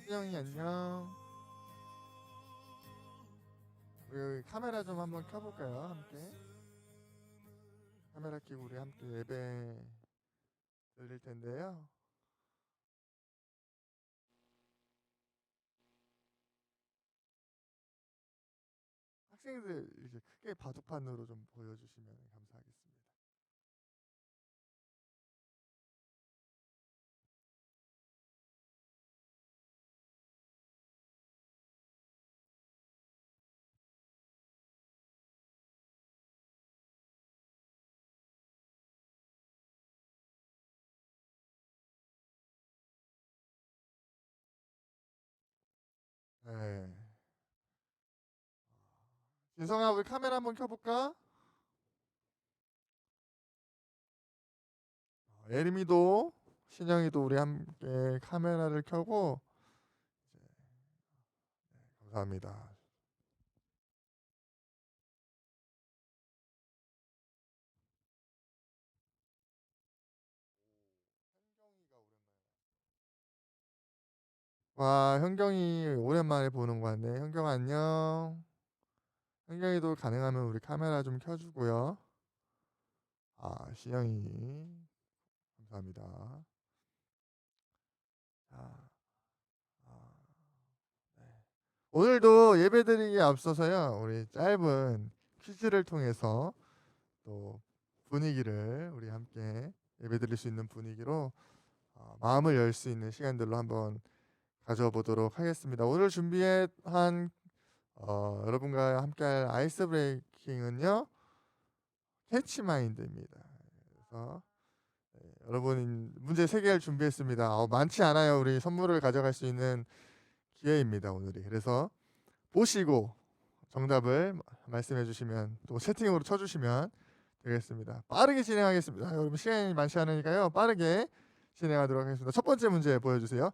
신영이 안녕. 우리 카메라 좀 한번 켜볼까요? 함께 카메라 켜고 우리 함께 예배 드릴 텐데요. 학생들 이제 크게 바둑판으로 좀 보여주시면 감사하겠습니다. 네. 진성아, 우리 카메라 한번 켜볼까? 예림이도 신영이도 우리 함께 카메라를 켜고 감사합니다. 와, 현경이 오랜만에 보는 것 같네. 현경 안녕. 현경이도 가능하면 우리 카메라 좀 켜주고요. 신영이 감사합니다. 아, 아, 네. 오늘도 예배드리기에 앞서서요, 우리 짧은 퀴즈를 통해서 또 분위기를 우리 함께 예배드릴 수 있는 분위기로 마음을 열 수 있는 시간들로 한번 가져보도록 하겠습니다. 오늘 준비한 여러분과 함께할 아이스 브레이킹은요, 캐치마인드입니다. 그래서 여러분 문제 3개를 준비했습니다. 많지 않아요. 우리 선물을 가져갈 수 있는 기회입니다, 오늘이. 그래서 보시고 정답을 말씀해 주시면 또 채팅으로 쳐주시면 되겠습니다. 빠르게 진행하겠습니다. 여러분 시간이 많지 않으니까요, 빠르게 진행하도록 하겠습니다. 첫 번째 문제 보여주세요.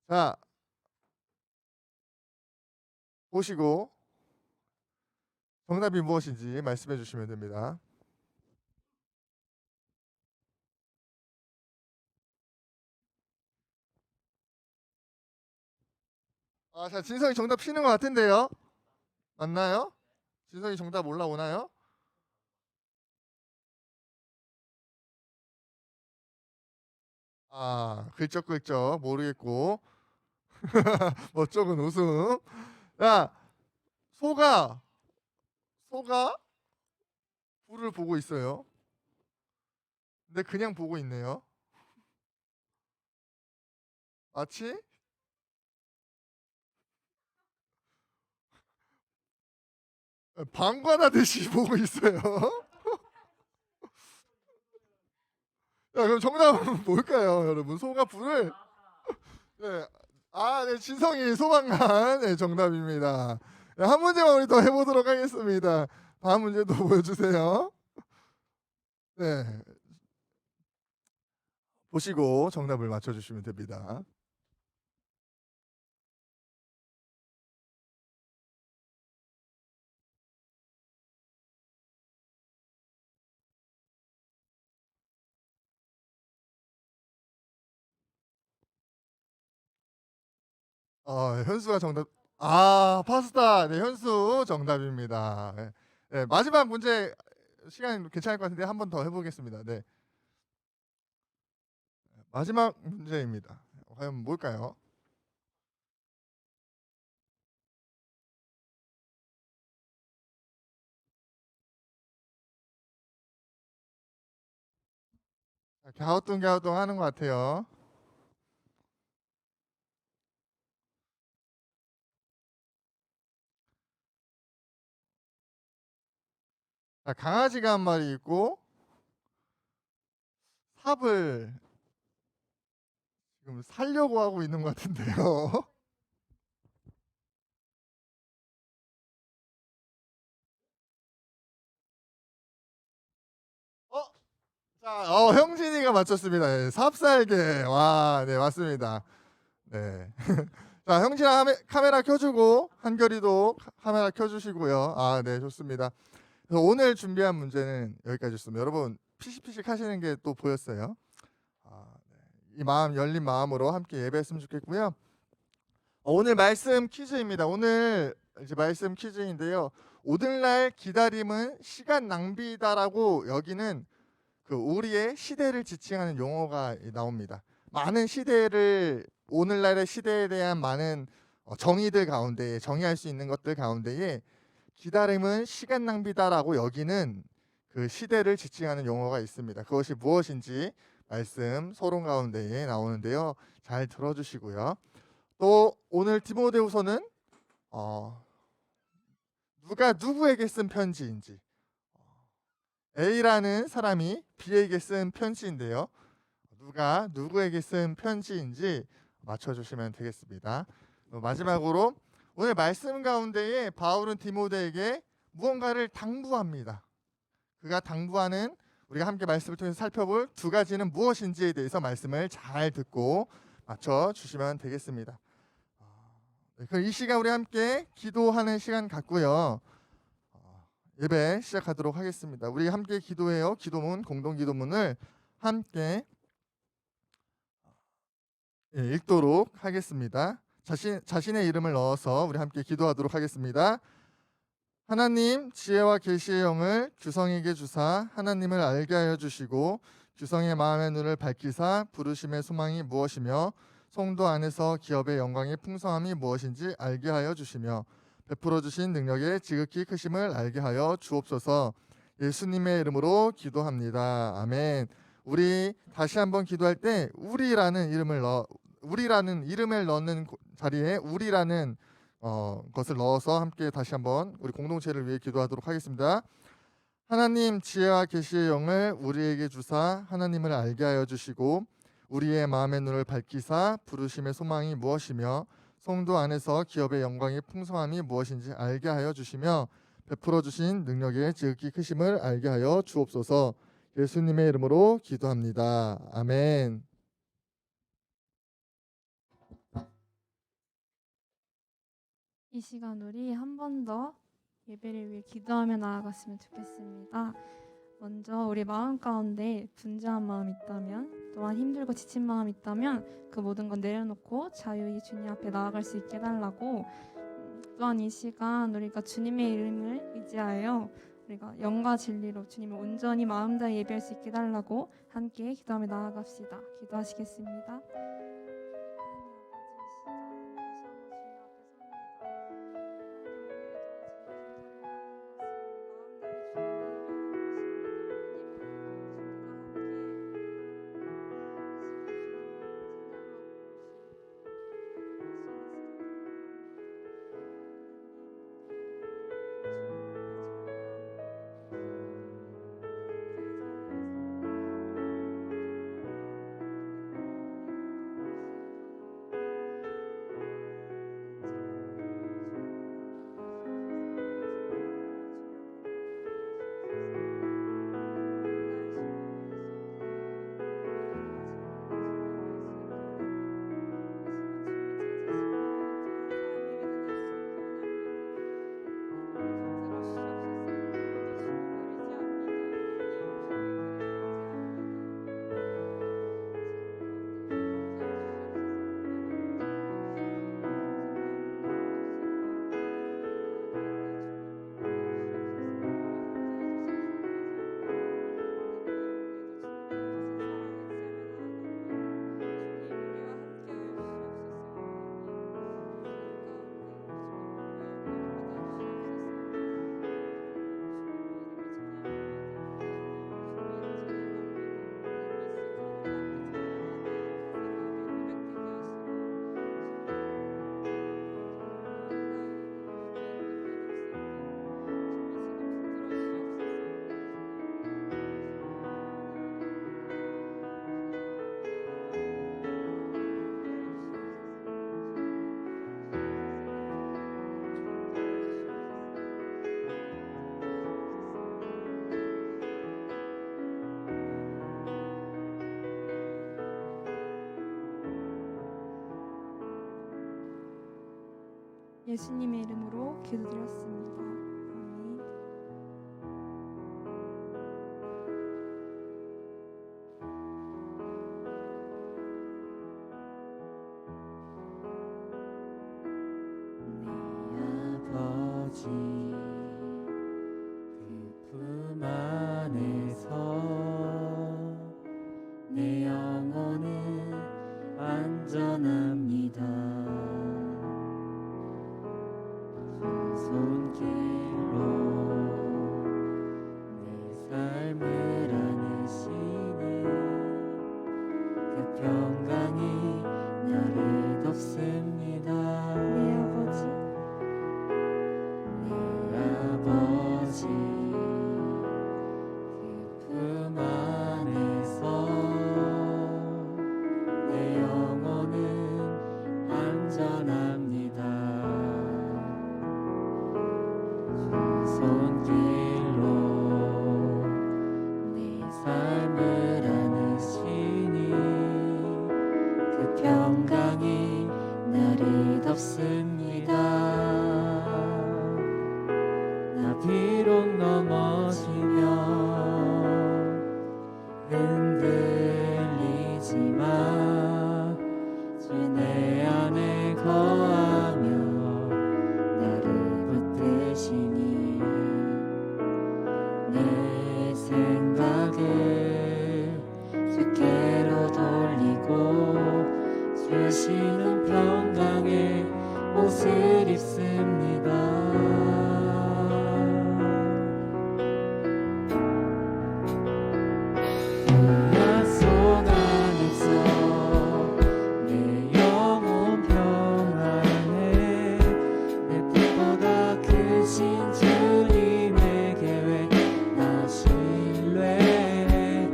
자, 보시고 정답이 무엇인지 말씀해 주시면 됩니다. 자, 진성이 정답 피는 것 같은데요. 맞나요? 진성이 정답 올라오나요? 글쩍글쩍 모르겠고 멋쩍은 웃음. 야, 소가 소가 불을 보고 있어요. 근데 그냥 보고 있네요. 마치 방관하듯이 보고 있어요. 그럼 정답은 뭘까요, 여러분? 소가 불을 네. 네, 진성이 소방관 네, 정답입니다. 네, 한 문제만 우리 더 해보도록 하겠습니다. 다음 문제도 보여주세요. 네, 보시고 정답을 맞춰주시면 됩니다. 현수가 정답. 파스타. 네, 현수 정답입니다. 네. 네, 마지막 문제 시간 괜찮을 것 같은데 한 번 더 해보겠습니다. 네, 마지막 문제입니다. 과연 뭘까요? 갸우뚱 하는 것 같아요. 강아지가 한 마리 있고 삽을 지금 살려고 하고 있는 것 같은데요. 어? 형진이가 맞췄습니다. 네, 삽살개. 와, 네, 맞습니다. 네. 자, 형진아 카메라 켜주고 한결이도 카메라 켜주시고요. 네, 좋습니다. 그래서 오늘 준비한 문제는 여기까지였습니다. 여러분 피식피식 하시는 게 또 보였어요. 네. 이 마음 열린 마음으로 함께 예배했으면 좋겠고요. 오늘 말씀 퀴즈입니다. 오늘 이제 말씀 퀴즈인데요. 오늘날 기다림은 시간 낭비다라고 여기는 그 우리의 시대를 지칭하는 용어가 나옵니다. 많은 시대를 오늘날의 시대에 대한 많은 정의들 가운데 정의할 수 있는 것들 가운데에 기다림은 시간 낭비다라고 여기는 그 시대를 지칭하는 용어가 있습니다. 그것이 무엇인지 말씀 서론 가운데에 나오는데요. 잘 들어주시고요. 또 오늘 디모데후서는 누가 누구에게 쓴 편지인지 A라는 사람이 B에게 쓴 편지인데요. 누가 누구에게 쓴 편지인지 맞춰주시면 되겠습니다. 마지막으로 오늘 말씀 가운데에 바울은 디모데에게 무언가를 당부합니다. 그가 당부하는 우리가 함께 말씀을 통해서 살펴볼 두 가지는 무엇인지에 대해서 말씀을 잘 듣고 맞춰주시면 되겠습니다. 그럼 이 시간 우리 함께 기도하는 시간 갖고요. 예배 시작하도록 하겠습니다. 우리 함께 기도해요. 기도문, 공동 기도문을 함께 읽도록 하겠습니다. 자신의 이름을 넣어서 우리 함께 기도하도록 하겠습니다. 하나님, 지혜와 계시의 영을 규성에게 주사 하나님을 알게 하여 주시고 규성의 마음의 눈을 밝히사 부르심의 소망이 무엇이며 성도 안에서 기업의 영광의 풍성함이 무엇인지 알게 하여 주시며 베풀어 주신 능력의 지극히 크심을 알게 하여 주옵소서. 예수님의 이름으로 기도합니다. 아멘. 우리 다시 한번 기도할 때 우리라는 이름을 넣는 자리에 우리라는 것을 넣어서 함께 다시 한번 우리 공동체를 위해 기도하도록 하겠습니다. 하나님, 지혜와 계시의 영을 우리에게 주사 하나님을 알게 하여 주시고 우리의 마음의 눈을 밝히사 부르심의 소망이 무엇이며 성도 안에서 기업의 영광의 풍성함이 무엇인지 알게 하여 주시며 베풀어 주신 능력의 지극히 크심을 알게 하여 주옵소서. 예수님의 이름으로 기도합니다. 아멘. 이 시간 우리 한 번 더 예배를 위해 기도하며 나아갔으면 좋겠습니다. 먼저 우리 마음 가운데 분주한 마음 있다면, 또한 힘들고 지친 마음 있다면 그 모든 건 내려놓고 자유히 주님 앞에 나아갈 수 있게 해달라고, 또한 이 시간 우리가 주님의 이름을 의지하여 우리가 영과 진리로 주님을 온전히 마음 다해 예배할 수 있게 해달라고 함께 기도하며 나아갑시다. 기도하시겠습니다. 예수님의 이름으로 기도드렸습니다. 아멘. 그 품 안에서 내 영혼은 안전합니다. 주 손길로 내 삶을 안으시니 그 평강이 나를 덮습니다. 내 아버지, 아버지 그 품 안에서 내 영혼은 안전합니다. 주 손길로 내 삶을 안으시니 그 평강이 나를 덮습니다. 나 비록 넘어지면 흔들리지만 주 내 안에 거하며 나를 붙드시니 내 생각을 주께로 돌리고 주시는 평강의 옷을 입습니다. 약속 안에서 내 영혼 평안해 내 뜻보다 크신 주님의 계획 나 신뢰해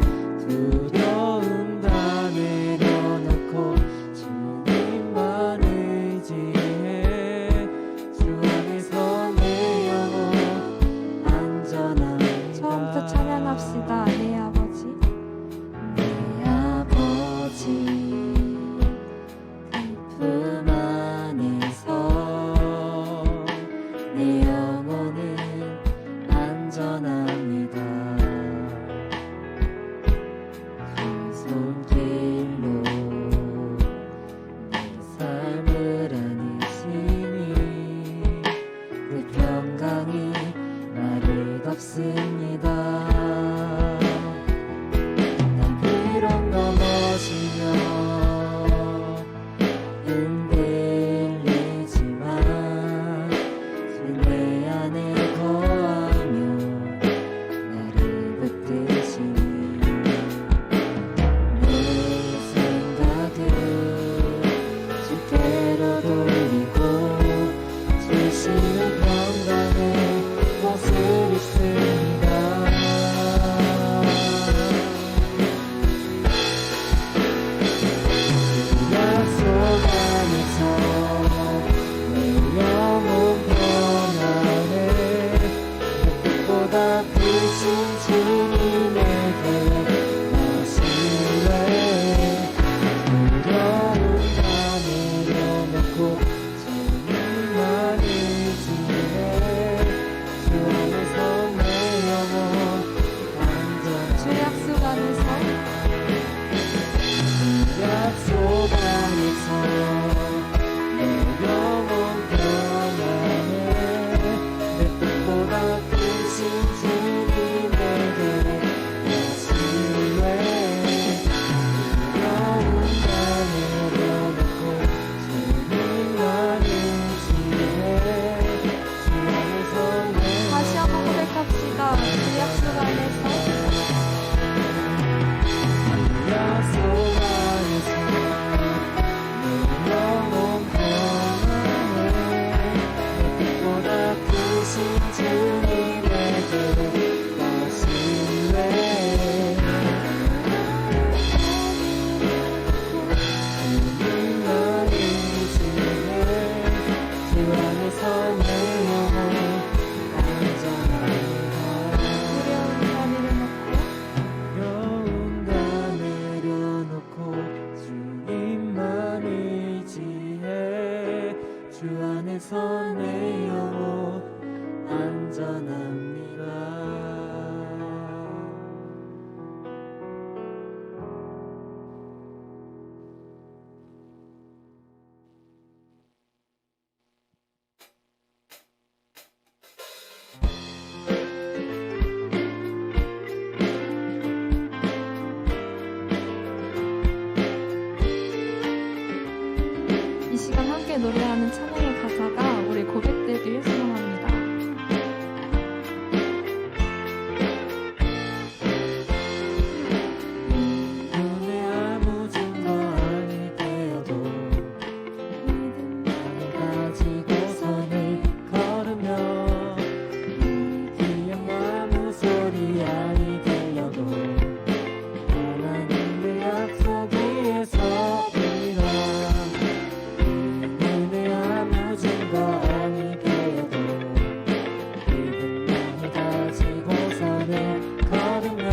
두려움 다 내려놓고 주님만 의지해 주 안에서 내 영혼 안전합니다. 처음부터 찬양합시다. 내 아버지, 내 아버지 그 품 안에서 내 영혼은 안전합니다. 주 손길로 내 삶을 안으시니 그 평강이 나를 덮습니다. 난 비록 넘어지면 흔들리지만 주 내 안에 거하며 나를 붙드시니 내 생각을 주께로 돌리고 주시는 평강의 옷을 입습니다. 약속 안에서 내 영혼 평안해 내 뜻보다 크신 주님의 계획 나 신뢰해 두려움 다 내려놓고 주님만 의지해 주 안에서 내 영혼 주 안전해 약속 안에서 약속 안에서 내 영혼 평안해 내 뜻보다 크신 주님에게 나 신뢰해 두려움 다 내려놓고 주님만 의지해 주 안에서 내 다시 한번 고백합시다. 주 약속 안에서 약속 안에서 내 영혼 평안해 내 뜻보다 크신 주님에게 나 신뢰해 주님만 의지해 주 안에서 내 영혼 안전합니다. 두려움 다 내려놓고 두려움 다 내려놓고 주님만 의지해 주 안에서 내 영혼 안전합니다. 함께 노래하는 찬양의 가사가 우리 고백되길 소망합니다. 눈에 아무 증거 아니 되어도 나를 가지고서는 걸으며 귀한 아무 소리 아니 들려도 하나님의 약속 위에 서리라. 눈에 아무 증거 아니 되어도 믿음만을 가지고서는 걸으며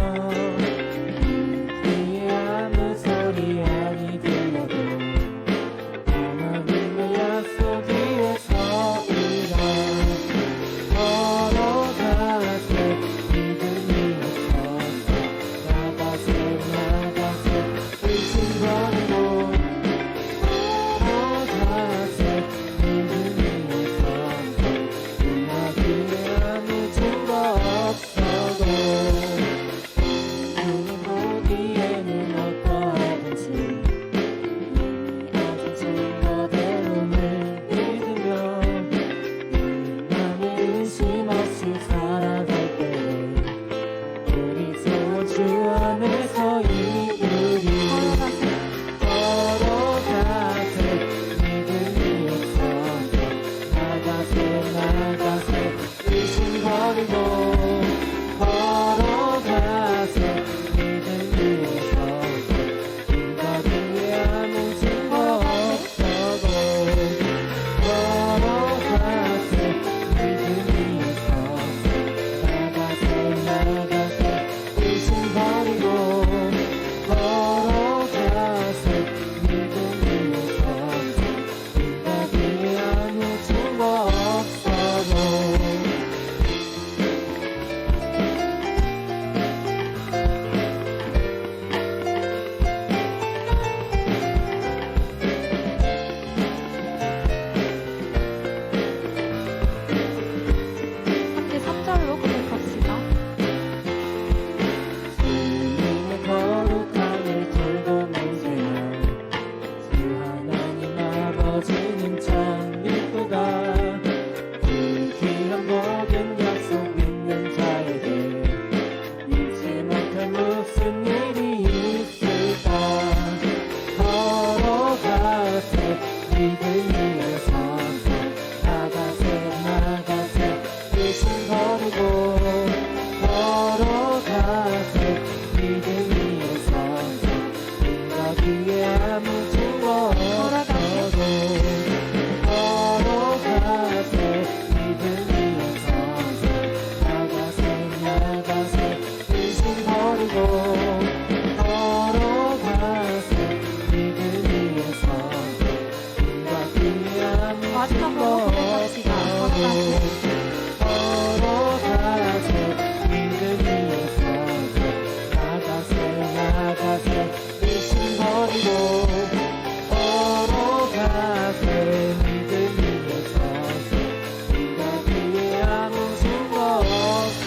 귀에 아무 소리 아니 들려도 하나님의 약속 위에 서리라. 걸어가세 믿음이 없어서 나가세 의심거리고 걸어가세 믿음이 없어서 음악에 아무 증거 없어도 눈을 보기에는 어떠하든지 아주 증거대로는 믿으며 나의 의심 없이 살아갈 때에 우리 좋은 주 안에서 이루리. 걸어가세 믿음이 없어서 나가세 의심거리고 걸어가세 믿음이 없어서 누가 뒤에 아무 증거 없어도 걸어가세 믿음이 없어서 나가세 의심거리고 걸어가세 믿음이 없어서 누가 뒤에 아무 증거 없어도 함께 3절로 고백합시다. 주님의 거룩함을 들고 맹세한 주 하나님 아버지는 참 이쁘다. 그 귀한 복은 약속 믿는 자에게 잊지 못할 무슨 일이 있을까. 걸어가세 믿음이 없어서 나가세 의심거리고 걸어가세 믿음이 없어서 누가 뒤에 아무 증거 없어도 걸어가세 믿음이 없어서 나가세 의심거리고 걸어가세 믿음이 없어서 누가 뒤에 아무 마지막으로 고백합시다. 걸어가세 믿음이 없어서 나가세 의심거리고 걸어가세 믿음이 없어서 누가 뒤에 아무 증거 없어도.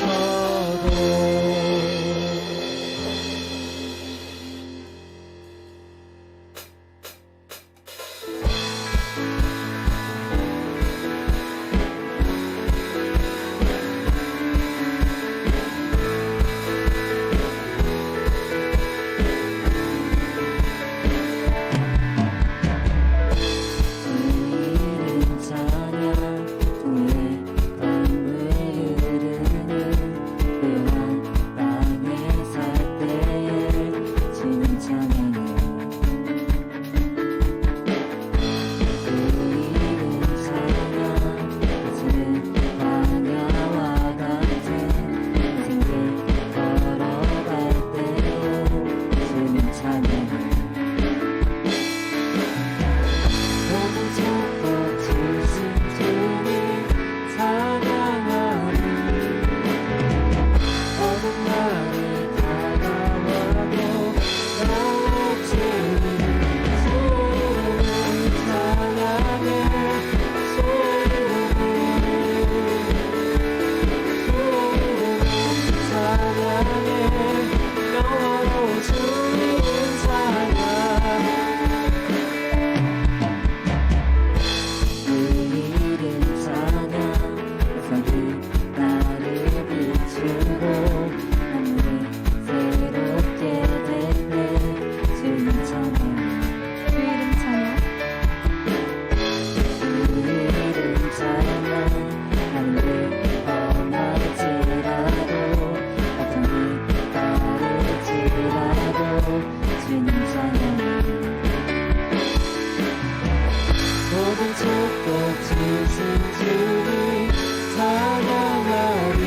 지신 주님 찬양하리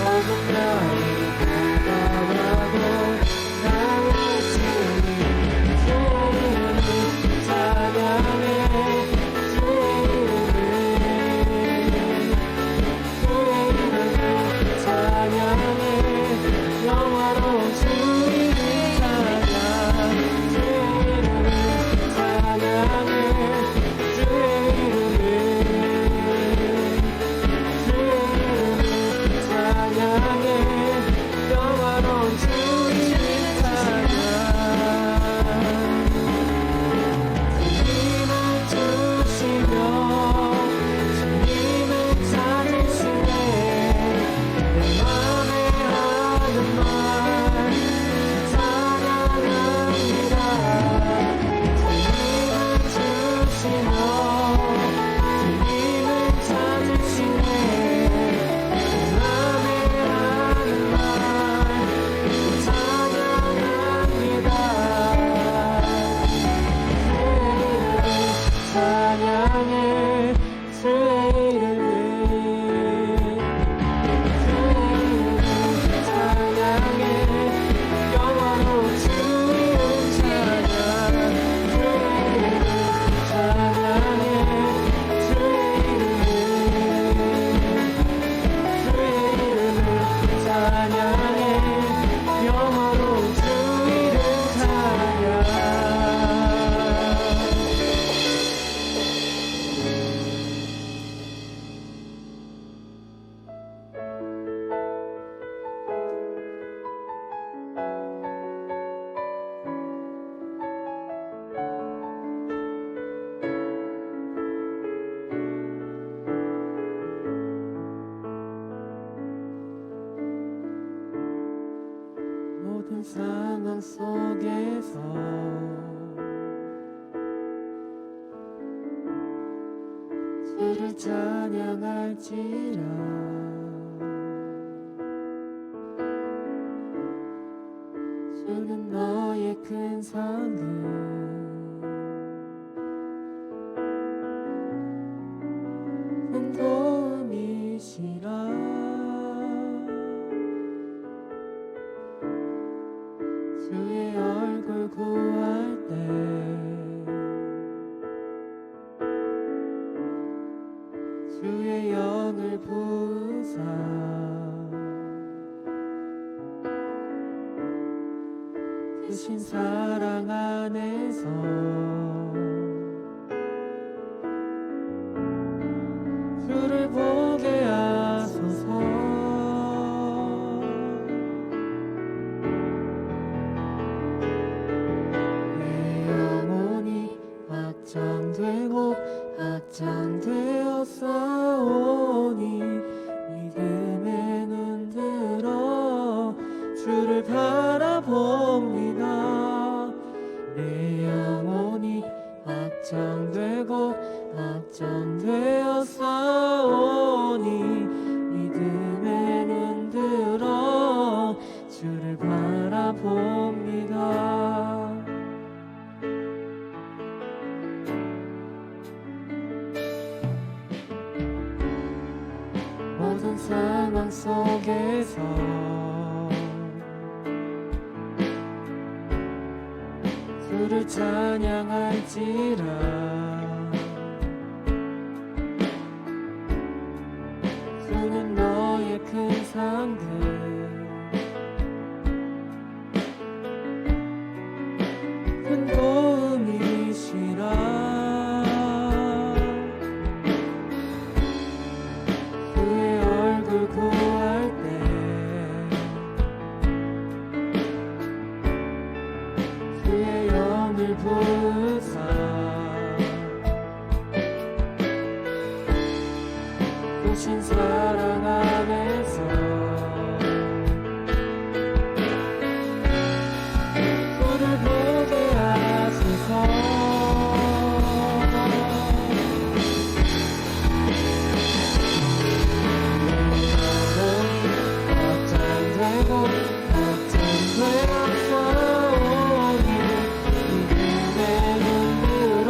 어긋나리 다가와도 나의 주님 주의 이름을 찬양해 주의 이름을 찬양해 영화로운 주님을 찬양 주의 이름을 찬양해 주의 이름을 찬양해 영화로운 주님을 찬양 주님을 주시며 주님을 찾으시네 내 맘에 하는 말 찬양합니다 주님을 주시며 주님을 찾으시네 내 맘에 하는 말 찬양합니다 찬양해 주의 이름을 찬양해 영원한 주의 이름 찬양 주의 이름 찬양해 주의 이름을 찬양해 영원한 주 이름 찬양 모든 상황 속에서 주를 찬양할지라 주는 너의 큰 상급 큰 도움이시라 주의 얼굴 구할 때 주의 영을 부으사 크신 사랑 안에서 주를 보게 하소서 확장되고 확장되어 싸우니 믿음에 눈들어 주를 바라봅니다 내 영혼이 확장되고 확장되어 싸우니 믿음에 눈들어 주를 바라봅니다 모든 상황 속에서 주를 찬양할지라 주는 너의 큰 상급 큰 도움이시라 구할 때 주의 영을 부으사 크신 사랑 안에서 주를 보게 하소서 확장되어 싸우니 믿음에 눈들어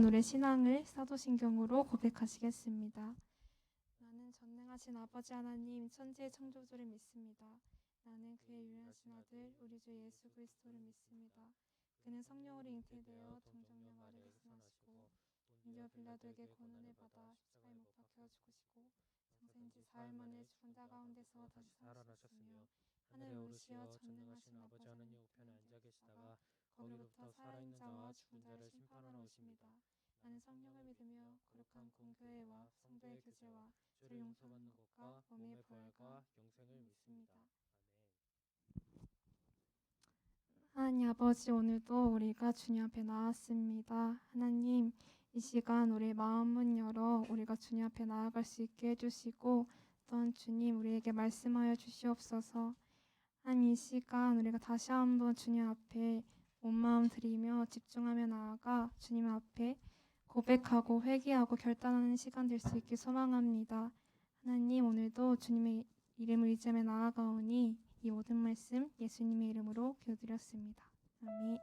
시간 우리의 신앙을 사도신경으로 고백하시겠습니다. 나는 전능하신 아버지 하나님 천지의 창조주를 믿습니다. 나는 그의 유일하신 아들 우리 주 예수 그리스도를 믿습니다. 그는 성령으로 잉태되어 동정녀 마리아에서 나시고 본디오 빌라도에게 고난을 받아 십자가에 못 박혀 죽으시고 장사인 지 사흘 만에 죽은 자 가운데서 다시 살아나셨으며 하늘에 오르시어 전능하신 아버지 하나님 우편에 앉아 계시다가 거기로부터 살아있는 자와 죽은 자를 심판하러 오십니다. 나는 성령을 믿으며 거룩한 공교회와 성도의 교제와 죄를 용서받는 것과 몸의 부활과 영생을 믿습니다. 하나님 아버지, 오늘도 우리가 주님 앞에 나왔습니다. 하나님, 이 시간 우리의 마음문 열어 우리가 주님 앞에 나아갈 수 있게 해주시고 또한 주님 우리에게 말씀하여 주시옵소서. 하나님, 이 시간 우리가 다시 한번 주님 앞에 온 마음 드리며 집중하며 나아가 주님 앞에 고백하고 회개하고 결단하는 시간 될 수 있길 소망합니다. 하나님, 오늘도 주님의 이름을 의지하며 나아가오니 이 모든 말씀 예수님의 이름으로 기도드렸습니다. 아멘.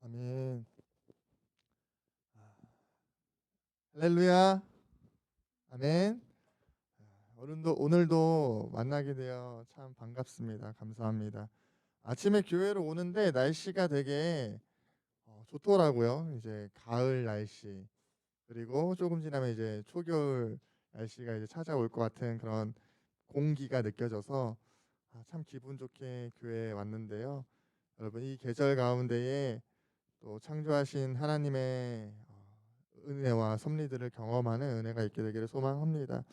아멘. 할렐루야. 아멘. 오늘도 만나게 되어 참 반갑습니다. 감사합니다. 아침에 교회로 오는데 날씨가 되게 좋더라고요. 이제 가을 날씨, 그리고 조금 지나면 이제 초겨울 날씨가 이제 찾아올 것 같은 그런 공기가 느껴져서 참 기분 좋게 교회에 왔는데요. 여러분, 이 계절 가운데에 또 창조하신 하나님의 은혜와 섭리들을 경험하는 은혜가 있게 되기를 소망합니다.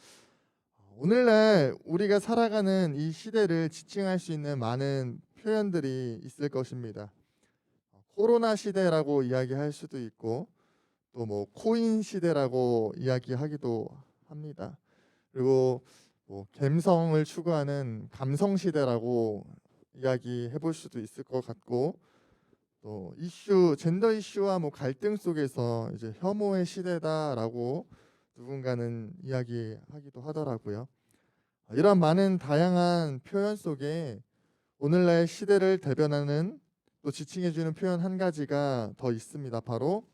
오늘날 우리가 살아가는 이 시대를 지칭할 수 있는 많은 표현들이 있을 것입니다. 코로나 시대라고 이야기할 수도 있고 또 뭐 코인 시대라고 이야기하기도 합니다. 그리고 뭐 감성을 추구하는 감성 시대라고 이야기해 볼 수도 있을 것 같고, 또 젠더 이슈와 뭐 갈등 속에서 이제 혐오의 시대다라고 누군가는 이야기하기도 하더라고요. 이런 많은 다양한 표현 속에 오늘날 시대를 대변하는 또 지칭해주는 표현 한 가지가 더 있습니다. 바로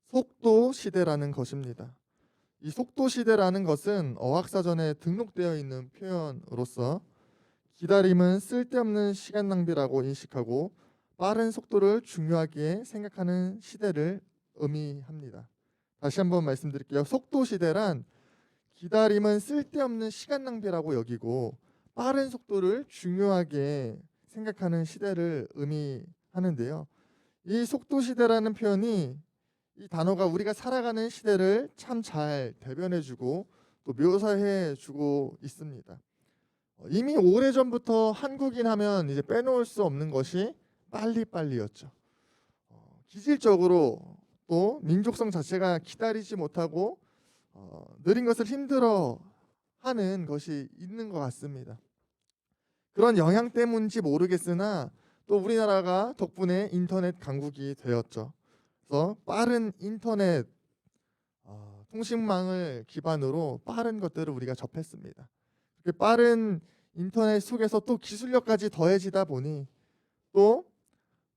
속도 시대라는 것입니다. 이 속도 시대라는 것은 어학사전에 등록되어 있는 표현으로서 기다림은 쓸데없는 시간 낭비라고 인식하고 빠른 속도를 중요하게 생각하는 시대를 의미합니다. 다시 한번 말씀드릴게요. 속도 시대란 기다림은 쓸데없는 시간 낭비라고 여기고 빠른 속도를 중요하게 생각하는 시대를 의미하는데요. 이 속도 시대라는 표현이, 이 단어가 우리가 살아가는 시대를 참 잘 대변해주고 또 묘사해주고 있습니다. 이미 오래전부터 한국인 하면 이제 빼놓을 수 없는 것이 빨리빨리였죠. 기질적으로 또 민족성 자체가 기다리지 못하고 느린 것을 힘들어 하는 것이 있는 것 같습니다. 그런 영향 때문인지 모르겠으나 또 우리나라가 덕분에 인터넷 강국이 되었죠. 그래서 빠른 인터넷 통신망을 기반으로 빠른 것들을 우리가 접했습니다. 그 빠른 인터넷 속에서 또 기술력까지 더해지다 보니 또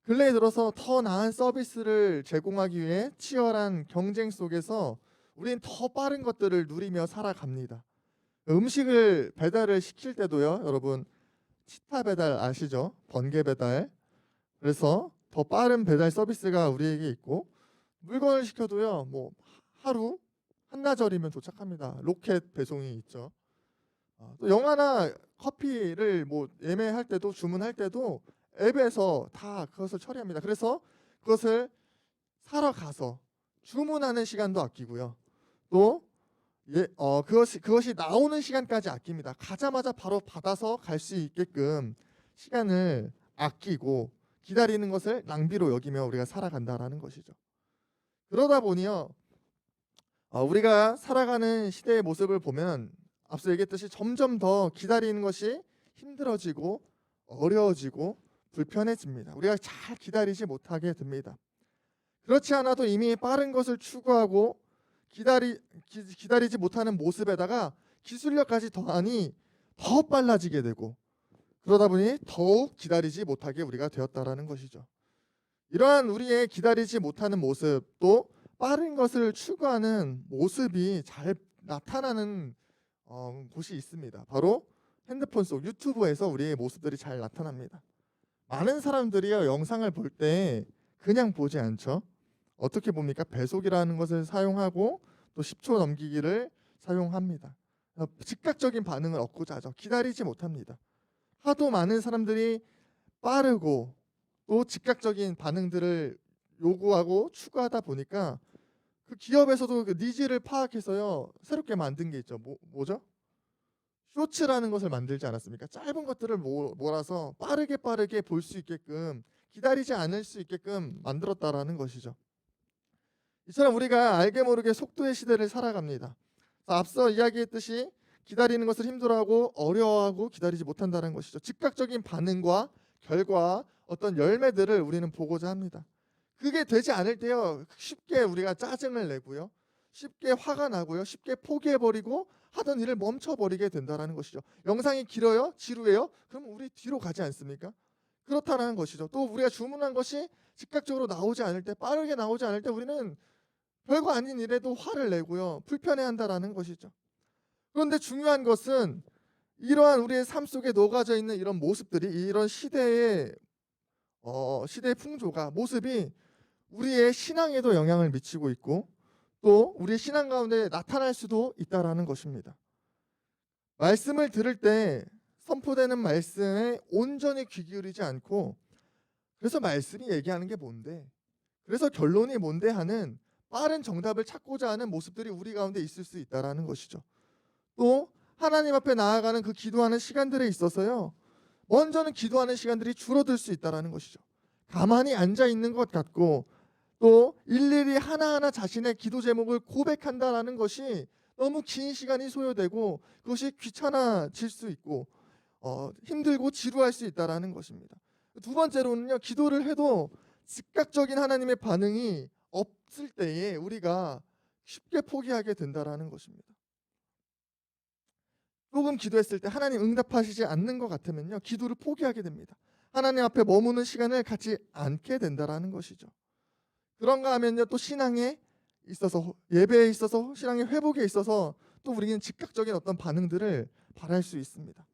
근래에 들어서 더 나은 서비스를 제공하기 위해 치열한 경쟁 속에서 우리는 더 빠른 것들을 누리며 살아갑니다. 음식을 배달을 시킬 때도요, 여러분 치타 배달 아시죠? 번개 배달. 그래서 더 빠른 배달 서비스가 우리에게 있고 물건을 시켜도요, 뭐 하루 한나절이면 도착합니다. 로켓 배송이 있죠. 또 영화나 커피를 뭐 예매할 때도 주문할 때도 앱에서 다 그것을 처리합니다. 그래서 그것을 사러 가서 주문하는 시간도 아끼고요. 또 그것이 나오는 시간까지 아낍니다. 가자마자 바로 받아서 갈 수 있게끔 시간을 아끼고 기다리는 것을 낭비로 여기며 우리가 살아간다라는 것이죠. 그러다 보니요, 우리가 살아가는 시대의 모습을 보면 앞서 얘기했듯이 점점 더 기다리는 것이 힘들어지고 어려워지고 불편해집니다. 우리가 잘 기다리지 못하게 됩니다. 그렇지 않아도 이미 빠른 것을 추구하고 기다리지 못하는 모습에다가 기술력까지 더하니 더 빨라지게 되고 그러다 보니 더욱 기다리지 못하게 우리가 되었다라는 것이죠. 이러한 우리의 기다리지 못하는 모습 또 빠른 것을 추구하는 모습이 잘 나타나는 곳이 있습니다. 바로 핸드폰 속 유튜브에서 우리의 모습들이 잘 나타납니다. 많은 사람들이요, 영상을 볼 때 그냥 보지 않죠. 어떻게 봅니까? 배속이라는 것을 사용하고 또 10초 넘기기를 사용합니다. 즉각적인 반응을 얻고자 하죠. 기다리지 못합니다. 하도 많은 사람들이 빠르고 또 즉각적인 반응들을 요구하고 추구하다 보니까 그 기업에서도 그 니즈를 파악해서요, 새롭게 만든 게 있죠. 뭐죠? 쇼츠라는 것을 만들지 않았습니까? 짧은 것들을 몰아서 빠르게 볼 수 있게끔 기다리지 않을 수 있게끔 만들었다라는 것이죠. 이처럼 우리가 알게 모르게 속도의 시대를 살아갑니다. 앞서 이야기했듯이 기다리는 것을 힘들어하고 어려워하고 기다리지 못한다는 것이죠. 즉각적인 반응과 결과 어떤 열매들을 우리는 보고자 합니다. 그게 되지 않을 때요, 쉽게 우리가 짜증을 내고요, 쉽게 화가 나고요, 쉽게 포기해버리고 하던 일을 멈춰버리게 된다는 것이죠. 영상이 길어요? 지루해요? 그럼 우리 뒤로 가지 않습니까? 그렇다는 것이죠. 또 우리가 주문한 것이 즉각적으로 나오지 않을 때, 빠르게 나오지 않을 때 우리는 별거 아닌 일에도 화를 내고요, 불편해한다라는 것이죠. 그런데 중요한 것은 이러한 우리의 삶 속에 녹아져 있는 이런 모습들이, 이런 시대의 풍조가, 모습이 우리의 신앙에도 영향을 미치고 있고 또 우리의 신앙 가운데 나타날 수도 있다라는 것입니다. 말씀을 들을 때 선포되는 말씀에 온전히 귀 기울이지 않고 그래서 말씀이 얘기하는 게 뭔데, 그래서 결론이 뭔데 하는 빠른 정답을 찾고자 하는 모습들이 우리 가운데 있을 수 있다라는 것이죠. 또 하나님 앞에 나아가는 그 기도하는 시간들에 있어서요, 먼저는 기도하는 시간들이 줄어들 수 있다라는 것이죠. 가만히 앉아 있는 것 같고 또 일일이 하나하나 자신의 기도 제목을 고백한다라는 것이 너무 긴 시간이 소요되고 그것이 귀찮아질 수 있고 힘들고 지루할 수 있다라는 것입니다. 두 번째로는요, 기도를 해도 즉각적인 하나님의 반응이 없을 때에 우리가 쉽게 포기하게 된다라는 것입니다. 조금 기도했을 때 하나님 응답하시지 않는 것 같으면요, 기도를 포기하게 됩니다. 하나님 앞에 머무는 시간을 갖지 않게 된다라는 것이죠. 그런가 하면요, 또 신앙에 있어서, 예배에 있어서, 신앙의 회복에 있어서 또 우리는 즉각적인 어떤 반응들을 바랄 수 있습니다.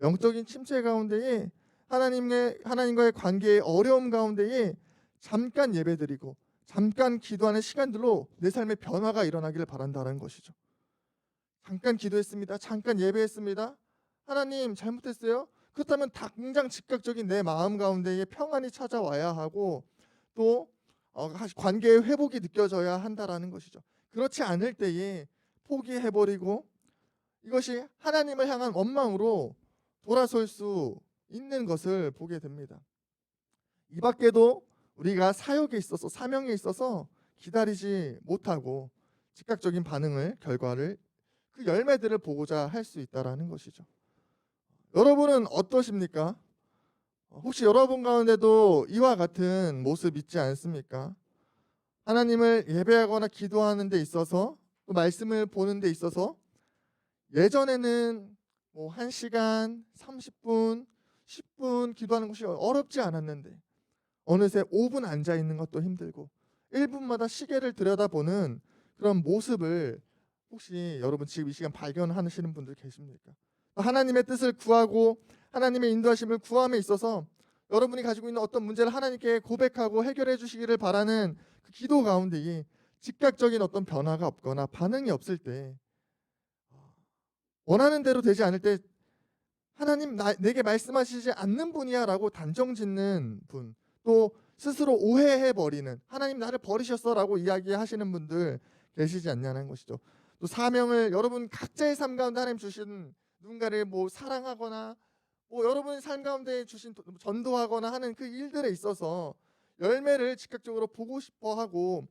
영적인 침체 가운데에 하나님과의 관계의 어려움 가운데에 잠깐 예배드리고 잠깐 기도하는 시간들로 내 삶의 변화가 일어나기를 바란다는 것이죠. 잠깐 기도했습니다. 잠깐 예배했습니다. 하나님 잘못했어요? 그렇다면 당장 즉각적인 내 마음 가운데에 평안이 찾아와야 하고 또 관계의 회복이 느껴져야 한다라는 것이죠. 그렇지 않을 때에 포기해버리고 이것이 하나님을 향한 원망으로 돌아설 수 있는 것을 보게 됩니다. 이 밖에도 우리가 사역에 있어서, 사명에 있어서 기다리지 못하고 즉각적인 결과를 그 열매들을 보고자 할 수 있다라는 것이죠. 여러분은 어떠십니까? 혹시 여러분 가운데도 이와 같은 모습 있지 않습니까? 하나님을 예배하거나 기도하는 데 있어서 또 말씀을 보는 데 있어서 예전에는 뭐 1시간, 30분, 10분 기도하는 것이 어렵지 않았는데 어느새 5분 앉아 있는 것도 힘들고 1분마다 시계를 들여다보는 그런 모습을 혹시 여러분 지금 이 시간 발견하시는 분들 계십니까? 하나님의 뜻을 구하고 하나님의 인도하심을 구함에 있어서 여러분이 가지고 있는 어떤 문제를 하나님께 고백하고 해결해 주시기를 바라는 그 기도 가운데에 즉각적인 어떤 변화가 없거나 반응이 없을 때 원하는 대로 되지 않을 때 하나님 내게 말씀하시지 않는 분이야 라고 단정짓는 분, 또 스스로 오해해 버리는 하나님 나를 버리셨어 라고 이야기하시는 분들 계시지 않냐는 것이죠. 또 사명을 여러분 각자의 삶 가운데 하나님 주신 누군가를 뭐 사랑하거나 뭐 여러분의 삶 가운데 주신 전도하거나 하는 그 일들에 있어서 열매를 즉각적으로 보고 싶어 하고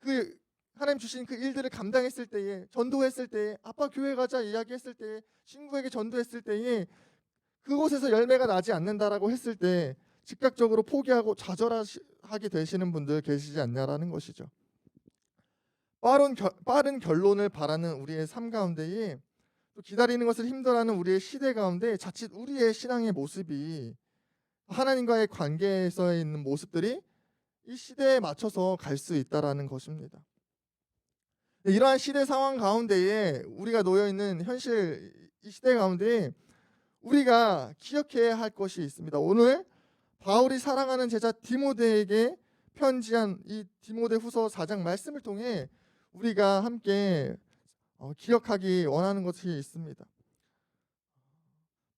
그 하나님 주신 그 일들을 감당했을 때에 전도했을 때에 아빠 교회 가자 이야기했을 때에 친구에게 전도했을 때에 그곳에서 열매가 나지 않는다라고 했을 때 즉각적으로 포기하고 좌절하게 되시는 분들 계시지 않냐라는 것이죠. 빠른 결론을 바라는 우리의 삶 가운데에 또 기다리는 것을 힘들어하는 우리의 시대 가운데 자칫 우리의 신앙의 모습이 하나님과의 관계에서 있는 모습들이 이 시대에 맞춰서 갈 수 있다라는 것입니다. 이러한 시대 상황 가운데에 우리가 놓여 있는 현실 이 시대 가운데에 우리가 기억해야 할 것이 있습니다. 오늘 바울이 사랑하는 제자 디모데에게 편지한 이 디모데후서 4장 말씀을 통해 우리가 함께 기억하기 원하는 것이 있습니다.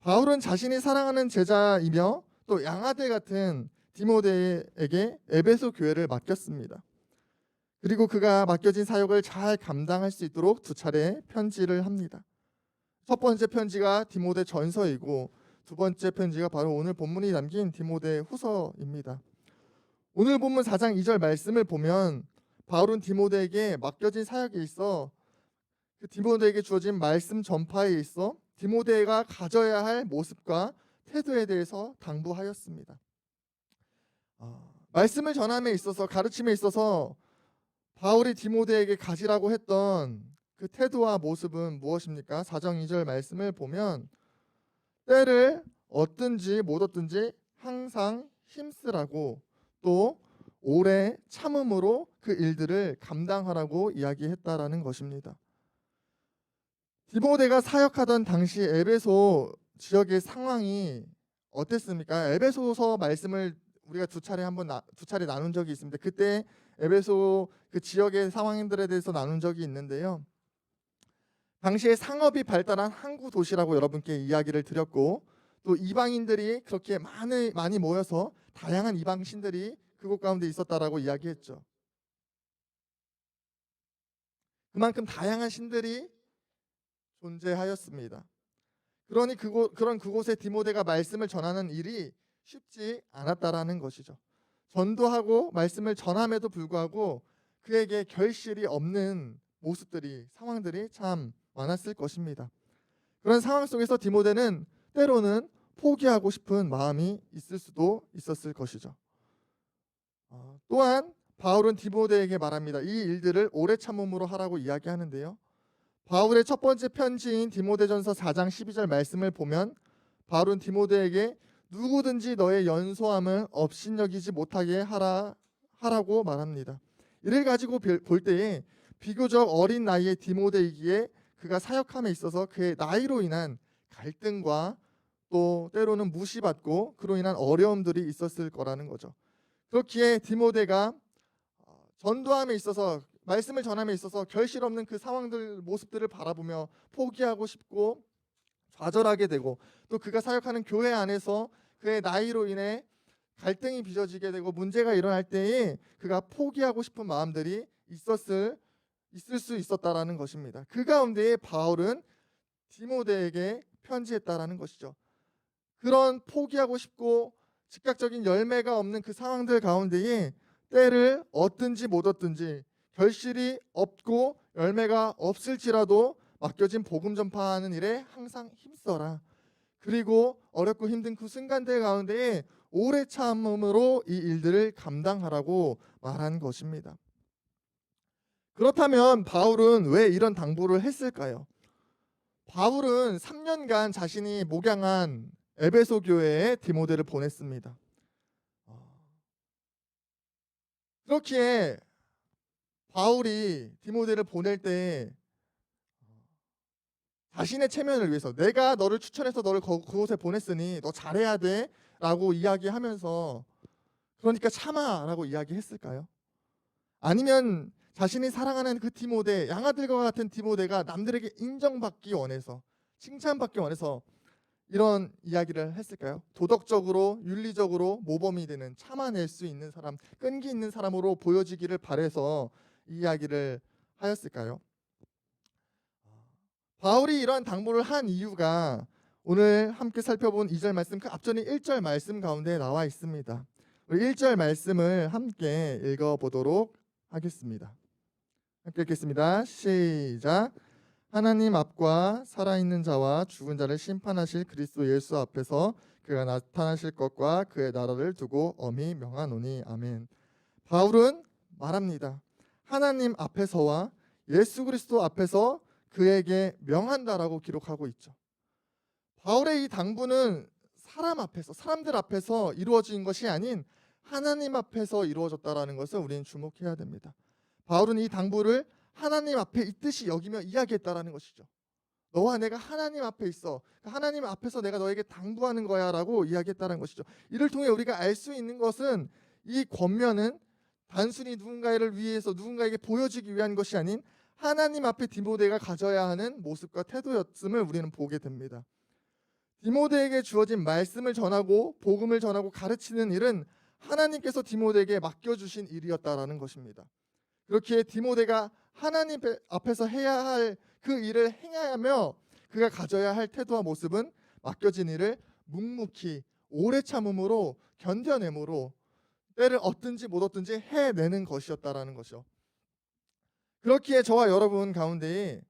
바울은 자신이 사랑하는 제자이며 또 양아대 같은 디모데에게 에베소 교회를 맡겼습니다. 그리고 그가 맡겨진 사역을 잘 감당할 수 있도록 2차례 편지를 합니다. 첫 번째 편지가 디모데 전서이고 두 번째 편지가 바로 오늘 본문이 담긴 디모데 후서입니다. 오늘 본문 4장 2절 말씀을 보면 바울은 디모데에게 맡겨진 사역에 있어 그 디모데에게 주어진 말씀 전파에 있어 디모데가 가져야 할 모습과 태도에 대해서 당부하였습니다. 말씀을 전함에 있어서 가르침에 있어서 바울이 디모데에게 가지라고 했던 그 태도와 모습은 무엇입니까? 4장 2절 말씀을 보면 때를 얻든지 못 얻든지 항상 힘쓰라고 또 오래 참음으로 그 일들을 감당하라고 이야기했다라는 것입니다. 디모데가 사역하던 당시 에베소 지역의 상황이 어땠습니까? 에베소서 말씀을 우리가 두 차례 나눈 적이 있습니다. 그때 에베소 그 지역의 상황들에 대해서 나눈 적이 있는데요. 당시에 상업이 발달한 항구 도시라고 여러분께 이야기를 드렸고 또 이방인들이 그렇게 많이 모여서 다양한 이방신들이 그곳 가운데 있었다라고 이야기했죠. 그만큼 다양한 신들이 존재하였습니다. 그러니 그런 그곳에 디모데가 말씀을 전하는 일이 쉽지 않았다라는 것이죠. 전도하고 말씀을 전함에도 불구하고 그에게 결실이 없는 모습들이 상황들이 참 많았을 것입니다. 그런 상황 속에서 디모데는 때로는 포기하고 싶은 마음이 있을 수도 있었을 것이죠. 또한 바울은 디모데에게 말합니다. 이 일들을 오래 참음으로 하라고 이야기하는데요. 바울의 첫 번째 편지인 디모데전서 4장 12절 말씀을 보면 바울은 디모데에게 누구든지 너의 연소함을 업신여기지 못하게 하라고 말합니다. 이를 가지고 볼 때에 비교적 어린 나이의 디모데이기에 그가 사역함에 있어서 그의 나이로 인한 갈등과 또 때로는 무시받고 그로 인한 어려움들이 있었을 거라는 거죠. 그렇기에 디모데가 전도함에 있어서 말씀을 전함에 있어서 결실 없는 그 상황들 모습들을 바라보며 포기하고 싶고 좌절하게 되고 또 그가 사역하는 교회 안에서 그의 나이로 인해 갈등이 빚어지게 되고 문제가 일어날 때에 그가 포기하고 싶은 마음들이 있을 수 있었다라는 것입니다. 그 가운데에 바울은 디모데에게 편지했다라는 것이죠. 그런 포기하고 싶고 즉각적인 열매가 없는 그 상황들 가운데에 때를 얻든지 못 얻든지 결실이 없고 열매가 없을지라도 맡겨진 복음 전파하는 일에 항상 힘써라. 그리고 어렵고 힘든 그 순간들 가운데에 오래 참음으로 이 일들을 감당하라고 말한 것입니다. 그렇다면 바울은 왜 이런 당부를 했을까요? 바울은 3년간 자신이 목양한 에베소 교회에 디모데를 보냈습니다. 그렇기에 바울이 디모데를 보낼 때 자신의 체면을 위해서 내가 너를 추천해서 너를 그곳에 보냈으니 너 잘해야 돼 라고 이야기하면서 그러니까 참아라고 이야기했을까요? 아니면 자신이 사랑하는 그 디모데, 양아들과 같은 디모데가 남들에게 인정받기 원해서, 칭찬받기 원해서 이런 이야기를 했을까요? 도덕적으로, 윤리적으로 모범이 되는, 참아낼 수 있는 사람, 끈기 있는 사람으로 보여지기를 바래서 이 이야기를 하였을까요? 바울이 이러한 당부를 한 이유가 오늘 함께 살펴본 2절 말씀, 그 앞전에 1절 말씀 가운데 나와 있습니다. 우리 1절 말씀을 함께 읽어보도록 하겠습니다. 함께 읽겠습니다. 시작. 하나님 앞과 살아있는 자와 죽은 자를 심판하실 그리스도 예수 앞에서 그가 나타나실 것과 그의 나라를 두고 엄히 명하노니. 아멘. 바울은 말합니다. 하나님 앞에서와 예수 그리스도 앞에서 그에게 명한다라고 기록하고 있죠. 바울의 이 당부는 사람 앞에서, 사람들 앞에서 이루어진 것이 아닌 하나님 앞에서 이루어졌다라는 것을 우리는 주목해야 됩니다. 바울은 이 당부를 하나님 앞에 있듯이 여기며 이야기했다라는 것이죠. 너와 내가 하나님 앞에 있어. 하나님 앞에서 내가 너에게 당부하는 거야라고 이야기했다는 것이죠. 이를 통해 우리가 알 수 있는 것은 이 권면은 단순히 누군가를 위해서 누군가에게 보여주기 위한 것이 아닌 하나님 앞에 디모데가 가져야 하는 모습과 태도였음을 우리는 보게 됩니다. 디모데에게 주어진 말씀을 전하고 복음을 전하고 가르치는 일은 하나님께서 디모데에게 맡겨주신 일이었다라는 것입니다. 그렇기에 디모데가 하나님 앞에서 해야 할 그 일을 행하며 그가 가져야 할 태도와 모습은 맡겨진 일을 묵묵히 오래 참음으로 견뎌내므로 때를 얻든지 못 얻든지 해내는 것이었다라는 것이죠. 그렇기에 저와 여러분 가운데에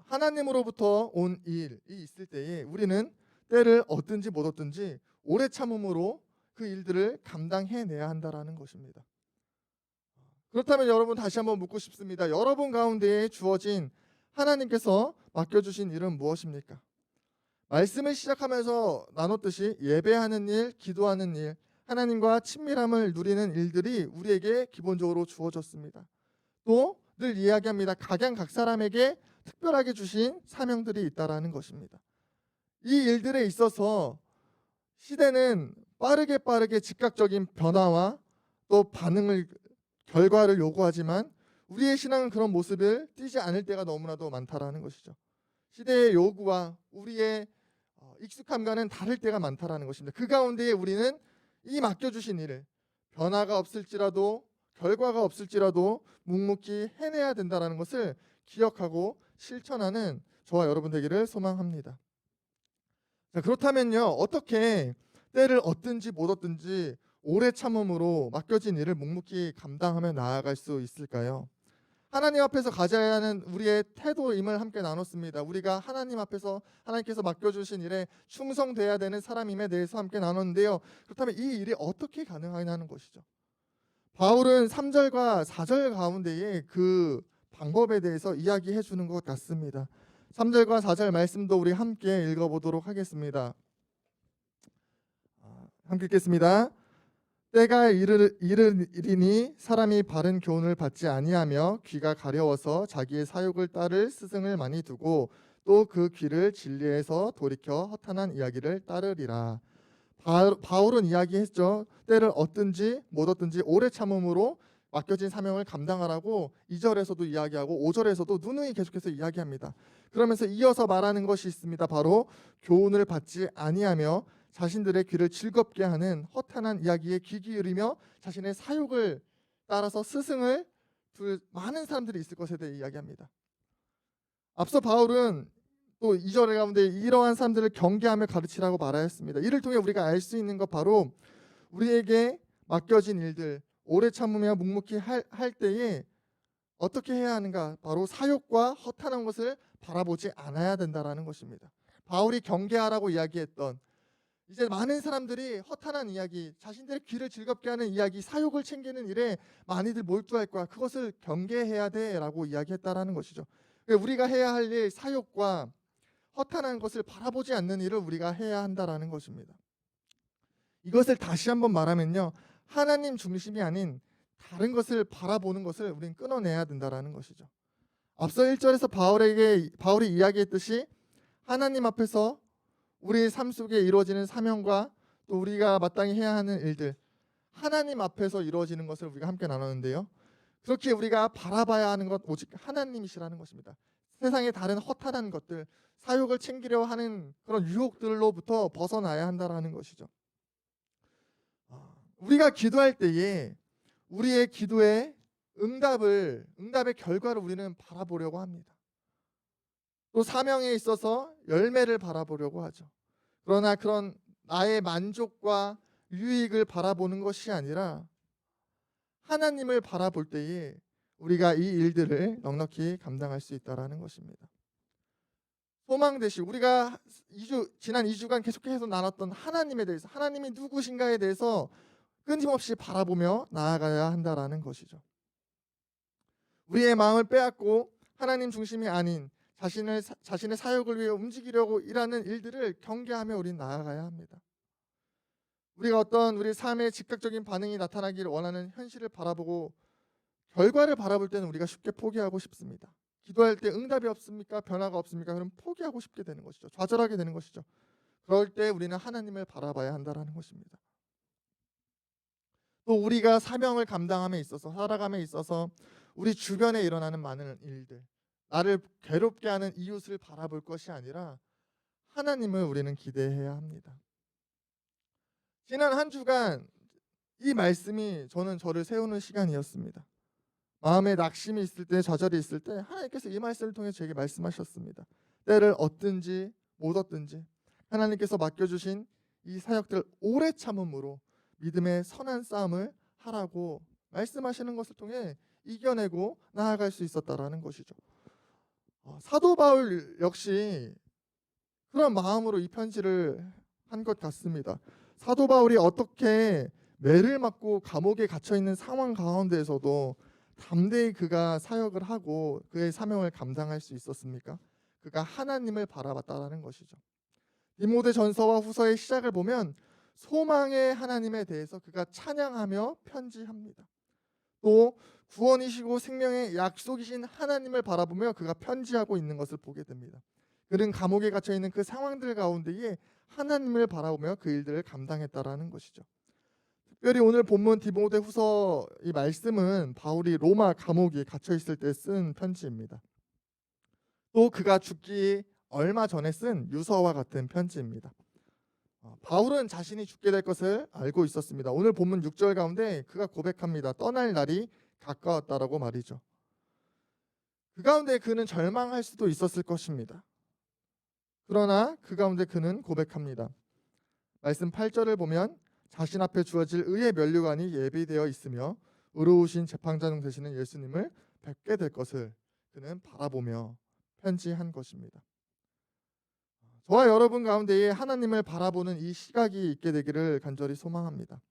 하나님으로부터 온 일이 있을 때에 우리는 때를 얻든지 못 얻든지 오래 참음으로 그 일들을 감당해내야 한다라는 것입니다. 그렇다면 여러분 다시 한번 묻고 싶습니다. 여러분 가운데에 주어진 하나님께서 맡겨주신 일은 무엇입니까? 말씀을 시작하면서 나눴듯이 예배하는 일, 기도하는 일, 하나님과 친밀함을 누리는 일들이 우리에게 기본적으로 주어졌습니다. 또 늘 이야기합니다. 각양 사람에게 특별하게 주신 사명들이 있다라는 것입니다. 이 일들에 있어서 시대는 빠르게 즉각적인 변화와 또 결과를 요구하지만 우리의 신앙은 그런 모습을 띠지 않을 때가 너무나도 많다라는 것이죠. 시대의 요구와 우리의 익숙함과는 다를 때가 많다라는 것입니다. 그 가운데에 우리는 이 맡겨주신 일을 변화가 없을지라도 결과가 없을지라도 묵묵히 해내야 된다는 것을 기억하고 실천하는 저와 여러분 되기를 소망합니다. 자, 그렇다면요, 어떻게 때를 얻든지 못 얻든지 오래 참음으로 맡겨진 일을 묵묵히 감당하며 나아갈 수 있을까요? 하나님 앞에서 가져야 하는 우리의 태도임을 함께 나눴습니다. 우리가 하나님 앞에서 하나님께서 맡겨주신 일에 충성돼야 되는 사람임에 대해서 함께 나눴는데요. 그렇다면 이 일이 어떻게 가능하냐는 것이죠. 바울은 3절과 4절 가운데에 그 방법에 대해서 이야기해 주는 것 같습니다. 3절과 4절 말씀도 우리 함께 읽어보도록 하겠습니다. 함께 읽겠습니다. 때가 이르리니 사람이 바른 교훈을 받지 아니하며 귀가 가려워서 자기의 사욕을 따를 스승을 많이 두고 또 그 귀를 진리에서 돌이켜 허탄한 이야기를 따르리라. 바울은 이야기했죠. 때를 얻든지 못 얻든지 오래 참음으로 맡겨진 사명을 감당하라고 2절에서도 이야기하고 5절에서도 누누이 계속해서 이야기합니다. 그러면서 이어서 말하는 것이 있습니다. 바로 교훈을 받지 아니하며 자신들의 귀를 즐겁게 하는 허탄한 이야기에 귀 기울이며 자신의 사욕을 따라서 스승을 둘 많은 사람들이 있을 것에 대해 이야기합니다. 앞서 바울은 또 2절 가운데 이러한 사람들을 경계하며 가르치라고 말하였습니다. 이를 통해 우리가 알 수 있는 것 바로 우리에게 맡겨진 일들 오래 참으며 묵묵히 할 때에 어떻게 해야 하는가? 바로 사욕과 허탄한 것을 바라보지 않아야 된다라는 것입니다. 바울이 경계하라고 이야기했던, 이제 많은 사람들이 허탄한 이야기, 자신들의 귀를 즐겁게 하는 이야기, 사욕을 챙기는 일에 많이들 몰두할 거야. 그것을 경계해야 돼라고 이야기했다라는 것이죠. 우리가 해야 할 일, 사욕과 허탄한 것을 바라보지 않는 일을 우리가 해야 한다라는 것입니다. 이것을 다시 한번 말하면요, 하나님 중심이 아닌 다른 것을 바라보는 것을 우리는 끊어내야 된다라는 것이죠. 앞서 1절에서 바울이 이야기했듯이 하나님 앞에서 우리의 삶 속에 이루어지는 사명과 또 우리가 마땅히 해야 하는 일들, 하나님 앞에서 이루어지는 것을 우리가 함께 나눴는데요, 그렇게 우리가 바라봐야 하는 것 오직 하나님이시라는 것입니다. 세상의 다른 허탄한 것들, 사욕을 챙기려 하는 그런 유혹들로부터 벗어나야 한다라는 것이죠. 우리가 기도할 때에 우리의 기도의 응답의 결과를 우리는 바라보려고 합니다. 또 사명에 있어서 열매를 바라보려고 하죠. 그러나 그런 나의 만족과 유익을 바라보는 것이 아니라 하나님을 바라볼 때에 우리가 이 일들을 넉넉히 감당할 수 있다라는 것입니다. 소망 대신 우리가 지난 2주간 계속해서 나눴던 하나님에 대해서, 하나님이 누구신가에 대해서 끊임없이 바라보며 나아가야 한다라는 것이죠. 우리의 마음을 빼앗고 하나님 중심이 아닌 자신의 사역을 위해 움직이려고 일하는 일들을 경계하며 우리는 나아가야 합니다. 우리가 어떤 우리 삶의 즉각적인 반응이 나타나기를 원하는 현실을 바라보고 결과를 바라볼 때는 우리가 쉽게 포기하고 싶습니다. 기도할 때 응답이 없습니까? 변화가 없습니까? 그럼 포기하고 싶게 되는 것이죠. 좌절하게 되는 것이죠. 그럴 때 우리는 하나님을 바라봐야 한다는 것입니다. 또 우리가 사명을 감당함에 있어서, 살아감에 있어서 우리 주변에 일어나는 많은 일들, 나를 괴롭게 하는 이웃을 바라볼 것이 아니라 하나님을 우리는 기대해야 합니다. 지난 한 주간 이 말씀이 저를 세우는 시간이었습니다. 마음에 낙심이 있을 때, 좌절이 있을 때 하나님께서 이 말씀을 통해 저에게 말씀하셨습니다. 때를 얻든지 못 얻든지 하나님께서 맡겨주신 이 사역들 오래 참음으로 믿음의 선한 싸움을 하라고 말씀하시는 것을 통해 이겨내고 나아갈 수 있었다라는 것이죠. 사도 바울 역시 그런 마음으로 이 편지를 한 것 같습니다. 사도 바울이 어떻게 매를 맞고 감옥에 갇혀 있는 상황 가운데에서도 담대히 그가 사역을 하고 그의 사명을 감당할 수 있었습니까? 그가 하나님을 바라봤다라는 것이죠. 디모데전서와 후서의 시작을 보면 소망의 하나님에 대해서 그가 찬양하며 편지합니다. 또 구원이시고 생명의 약속이신 하나님을 바라보며 그가 편지하고 있는 것을 보게 됩니다. 그는 감옥에 갇혀 있는 그 상황들 가운데에 하나님을 바라보며 그 일들을 감당했다라는 것이죠. 특별히 오늘 본문 디모데후서 이 말씀은 바울이 로마 감옥에 갇혀 있을 때 쓴 편지입니다. 또 그가 죽기 얼마 전에 쓴 유서와 같은 편지입니다. 바울은 자신이 죽게 될 것을 알고 있었습니다. 오늘 본문 6절 가운데 그가 고백합니다. 떠날 날이 가까웠다라고 말이죠. 그 가운데 그는 절망할 수도 있었을 것입니다. 그러나 그 가운데 그는 고백합니다. 말씀 8절을 보면 자신 앞에 주어질 의의 면류관이 예비되어 있으며 의로우신 재판장 되시는 예수님을 뵙게 될 것을 그는 바라보며 편지한 것입니다. 저와 여러분 가운데에 하나님을 바라보는 이 시각이 있게 되기를 간절히 소망합니다.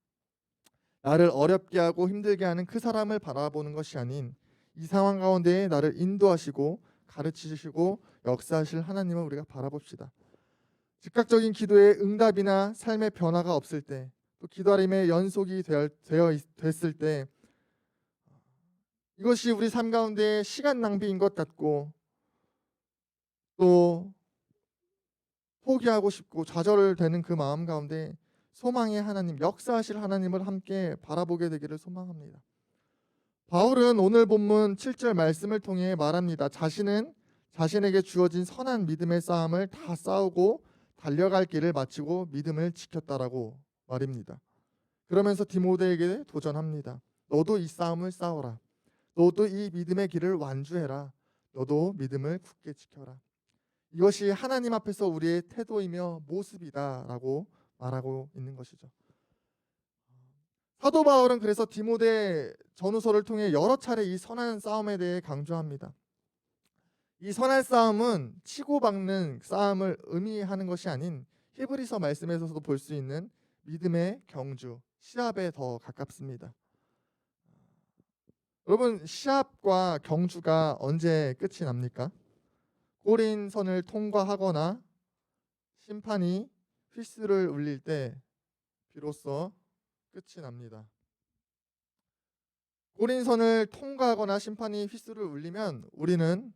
나를 어렵게 하고 힘들게 하는 그 사람을 바라보는 것이 아닌 이 상황 가운데에 나를 인도하시고 가르치시고 역사하실 하나님을 우리가 바라봅시다. 즉각적인 기도의 응답이나 삶의 변화가 없을 때, 또 기도림의 연속이 됐을 때 이것이 우리 삶 가운데 시간 낭비인 것 같고 또 포기하고 싶고 좌절되는 그 마음 가운데 소망의 하나님, 역사하실 하나님을 함께 바라보게 되기를 소망합니다. 바울은 오늘 본문 7절 말씀을 통해 말합니다. 자신은 자신에게 주어진 선한 믿음의 싸움을 다 싸우고 달려갈 길을 마치고 믿음을 지켰다라고 말입니다. 그러면서 디모데에게 도전합니다. 너도 이 싸움을 싸워라. 너도 이 믿음의 길을 완주해라. 너도 믿음을 굳게 지켜라. 이것이 하나님 앞에서 우리의 태도이며 모습이다라고 말하고 있는 것이죠. 사도 바울은 그래서 디모데 전후서를 통해 여러 차례 이 선한 싸움에 대해 강조합니다. 이 선한 싸움은 치고박는 싸움을 의미하는 것이 아닌 히브리서 말씀에서도 볼 수 있는 믿음의 경주, 시합에 더 가깝습니다. 여러분, 시합과 경주가 언제 끝이 납니까? 골인선을 통과하거나 심판이 휘슬을 울릴 때 비로소 끝이 납니다. 골인선을 통과하거나 심판이 휘슬을 울리면 우리는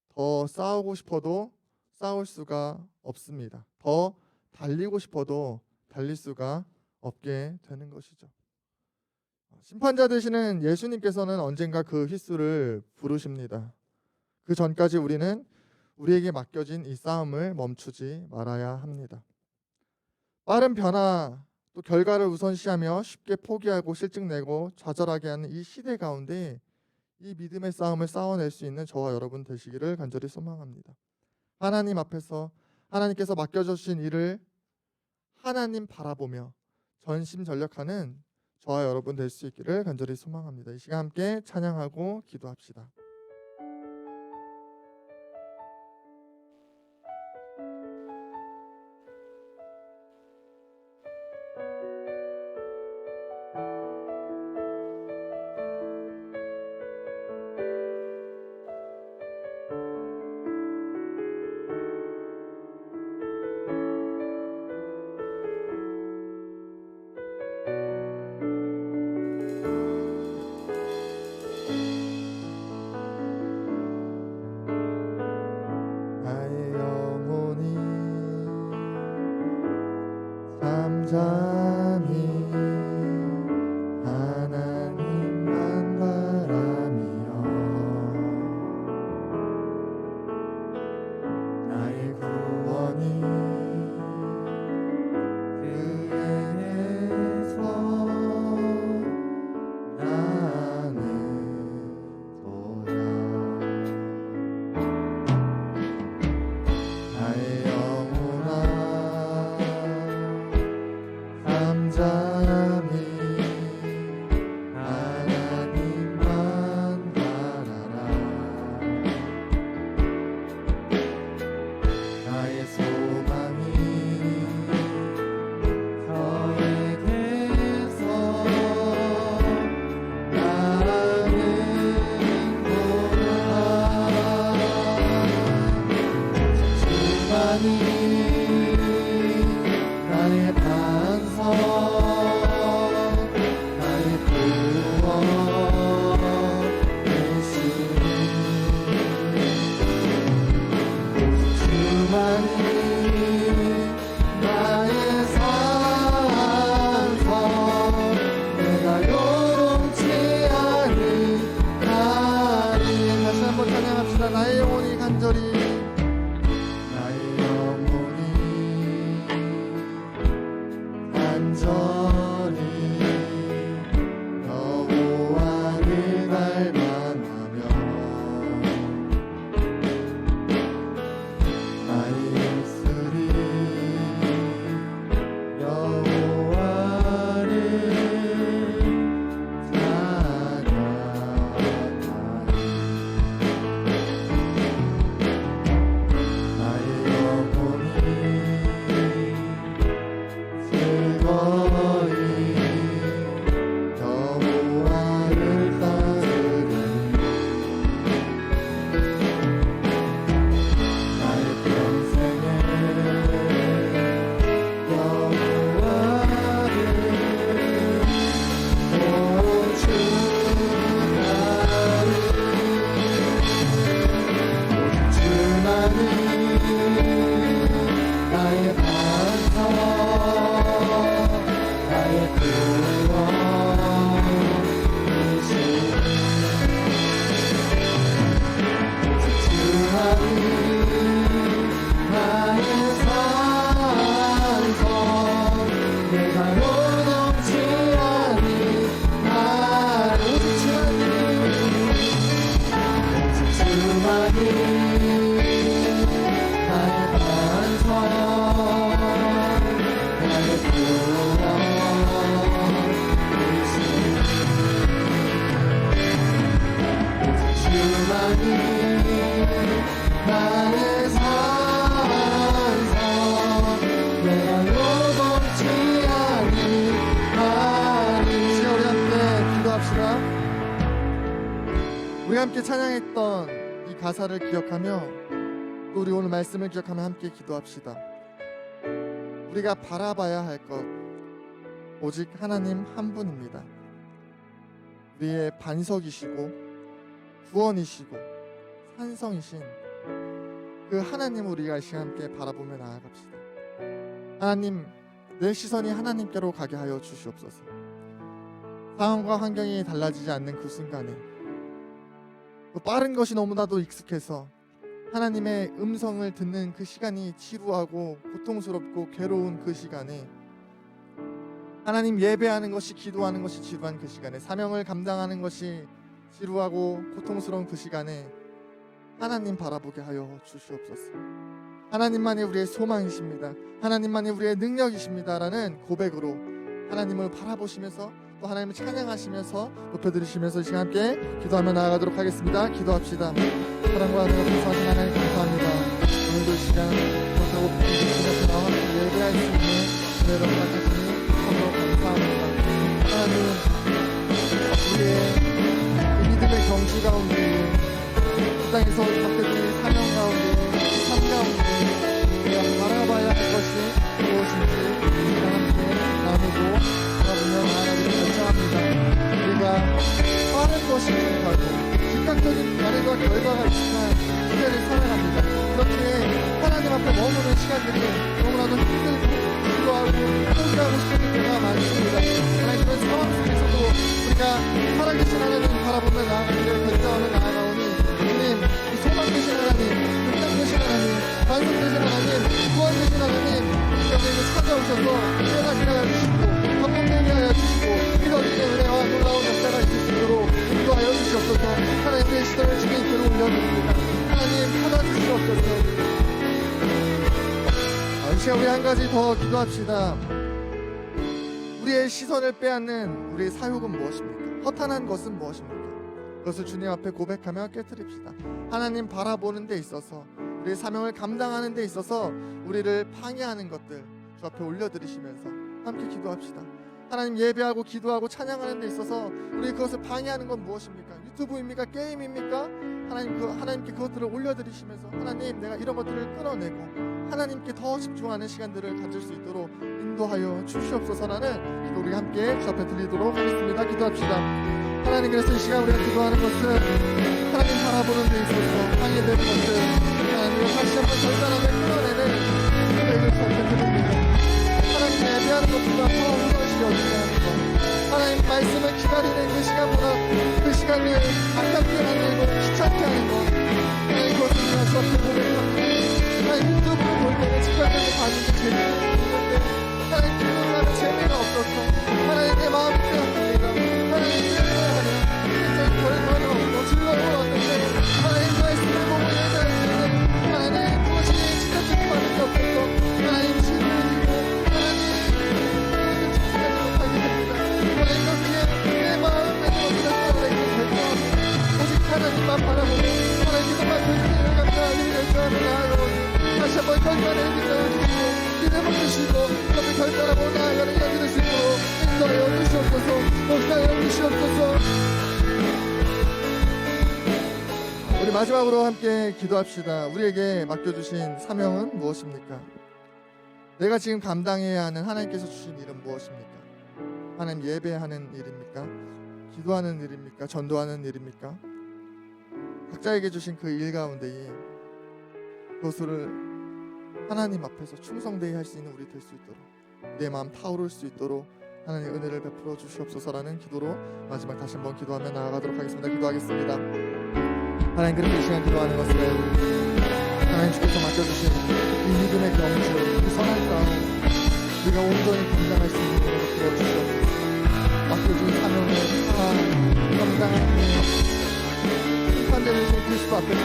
더 싸우고 싶어도 싸울 수가 없습니다. 더 달리고 싶어도 달릴 수가 없게 되는 것이죠. 심판자 되시는 예수님께서는 언젠가 그 휘슬을 부르십니다. 그 전까지 우리는 우리에게 맡겨진 이 싸움을 멈추지 말아야 합니다. 빠른 변화 또 결과를 우선시하며 쉽게 포기하고 실증내고 좌절하게 하는 이 시대 가운데 이 믿음의 싸움을 싸워낼 수 있는 저와 여러분 되시기를 간절히 소망합니다. 하나님 앞에서 하나님께서 맡겨주신 일을 하나님 바라보며 전심전력하는 저와 여러분 될 수 있기를 간절히 소망합니다. 이 시간 함께 찬양하고 기도합시다. 잠잠히 하나님만 바라며 나의 구원이 그에게서 나는 도다. 나의 영혼아 잠잠히 하나님만 바라라. 나의 소망이 너에게서 나는 도다. 주만이 나의 반석 나의 구원 되시니 주만이 나의 산성 내가 요동치 아니하리. 다시 한번 찬양합시다. 나의 영혼이 간절히 나의 영혼이 간절히 여호와를 갈망하며 나의 입술이 여호와를 찬양하리. 나의 영혼이 즐거이 여호와를 따르리니 나의 평생에 여호와를 고추하리. 주만이 나의 반석 나의 구원 되시니 주만이 나의 산성 내가 요동치 아니하리. 오직 주만이 나의 반석 나의 구원 나의 산성 내가 요동치 아니하리. 시간 우리 함께 기도합시다. 우리 함께 찬양했던 이 가사를 기억하며 또 우리 오늘 말씀을 기억하며 함께 기도합시다. 우리가 바라봐야 할 것 오직 하나님 한 분입니다. 우리의 반석이시고 구원이시고 산성이신 그 하나님 우리가 이 시간 함께 바라보며 나아갑시다. 하나님, 내 시선이 하나님께로 가게 하여 주시옵소서. 상황과 환경이 달라지지 않는 그 순간에 또 빠른 것이 너무나도 익숙해서 하나님의 음성을 듣는 그 시간이 지루하고 고통스럽고 괴로운 그 시간에 하나님 예배하는 것이 기도하는 것이 지루한 그 시간에 사명을 감당하는 것이 지루하고 고통스러운 그 시간에 하나님 바라보게 하여 주시옵소서. 하나님만이 우리의 소망이십니다. 하나님만이 우리의 능력이십니다라는 고백으로 하나님을 바라보시면서 또 하나님을 찬양하시면서 높여드리시면서 이 시간 함께 기도하며 나아가도록 하겠습니다. 기도합시다. 사랑과 은혜가 풍성하신 하나님 감사합니다. 오늘도 이 시간 그렇다고 부르시면서 나와 함께 예배할 수 있는 은혜를 허락하시니 참으로 감사합니다. 하나님, 우리의 이 믿음의 경주 가운데 이 땅에서 맡겨진 사명 가운데 삶 가운데 우리가 바라봐야 할 것이 무엇인지 우리가 함께 나누고 바라보며 나아가기를 결정합니다. 우리가 빠른 것이 익숙하고 즉각적인 반응과 결과가 익숙한 시대를 살아갑니다. 그렇기에 하나님 앞에 머무는 시간들이 너무나도 힘들고 지루하고 포기하고 싶은 때가 많습니다. 하나님, 그런 상황 속에서도 우리가 살아계신 하나님 바라보며 나아가기를 결정하며 나아가오니 주님, 이 소망 되신 하나님, 극장 되신 하나님, 반석 되신 하나님, 구원 되신 하나님, 우리 곁에 찾아오셔서 깨어나게 하여 주시고 감동되게 하여 주시고 믿어지는 은혜와 놀라운 역사가 있을 수 있도록 인도하여 주시옵소서. 하나님의 시선을 주님께로 올려드립니다. 하나님 받아주시옵소서. 이 시간 우리 한 가지 더 기도합시다. 우리의 시선을 빼앗는 우리의 사욕은 무엇입니까? 허탄한 것은 무엇입니까? 그것을 주님 앞에 고백하며 깨트립시다. 하나님 바라보는 데 있어서 우리의 사명을 감당하는 데 있어서 우리를 방해하는 것들 주 앞에 올려드리시면서 함께 기도합시다. 하나님, 예배하고 기도하고 찬양하는 데 있어서 우리 그것을 방해하는 건 무엇입니까? 유튜브입니까? 게임입니까? 하나님께 그것들을 올려드리시면서 하나님, 내가 이런 것들을 끊어내고 하나님께 더 집중하는 시간들을 가질 수 있도록 인도하여 주시옵소서라는 기도 우리 함께 주 앞에 드리도록 하겠습니다. 기도합시다. 하나님, 그래서 이 시간 우리가 기도하는 것은 하나님 바라보는 데 있어서 방해되는 것들 하나님을 다시 한번 결단하며 끊어내는 기도를 주 앞에 드립니다. 하나님, 예배하는 것보다 더 우선시 여기게 하는 것, 하나님 말씀을 기다리는 그 시간보다 그 시간을 아깝게 만들고 귀찮게 하는 것, 하나님 그것을 우리가 주 앞에 고백합니다. 하나님, 유튜브를 볼 때는 직관적인 반응이 재미가 없는데 하나님 기도를 하면 재미가 없어서 하나님 내 마음이 뜨겁습니다. 하나님 기도를 하면 굉장히 결과가 없고 즐거움을 얻는데 하나님 말씀을 보고 예배할 때는 하나님 무엇이 직관적인 반응이 없어서 하나님 질문이고 하나님 그것을 집중하지 못하게 됩니다. 하나님 그렇기에 내 마음에 없는 하나님을 결정합니다. 오직 하나님만 바라보고 하나님 그것만 결정을 감사하기를 결정하며 나아가오니 다시 한번 결단을 믿어주시고 믿음을 주시고 그것을 결단하고 나아가는 여기를 수 있도록 인도하여 주시옵소서. 역사하여 주시옵소서. 우리 마지막으로 함께 기도합시다. 우리에게 맡겨주신 사명은 무엇입니까? 내가 지금 감당해야 하는 하나님께서 주신 일은 무엇입니까? 하나님 예배하는 일입니까? 기도하는 일입니까? 전도하는 일입니까? 각자에게 주신 그 일 가운데에 그것을 하나님 앞에서 충성되게 할 수 있는 우리 될 수 있도록 내 마음 타오를 수 있도록 하나님 은혜를 베풀어 주시옵소서라는 기도로 마지막 다시 한번 기도하며 나아가도록 하겠습니다. 기도하겠습니다. 하나님, 그렇게 이 시간 기도하는 것을 하나님 주께서 맡겨주신 이 믿음의 경주, 이 선한 싸움 우리가 온전히 감당할 수 있는 것을 도와주시옵소서. 맡겨준 사명을 다 감당하는 심판되는 그리스도 앞에서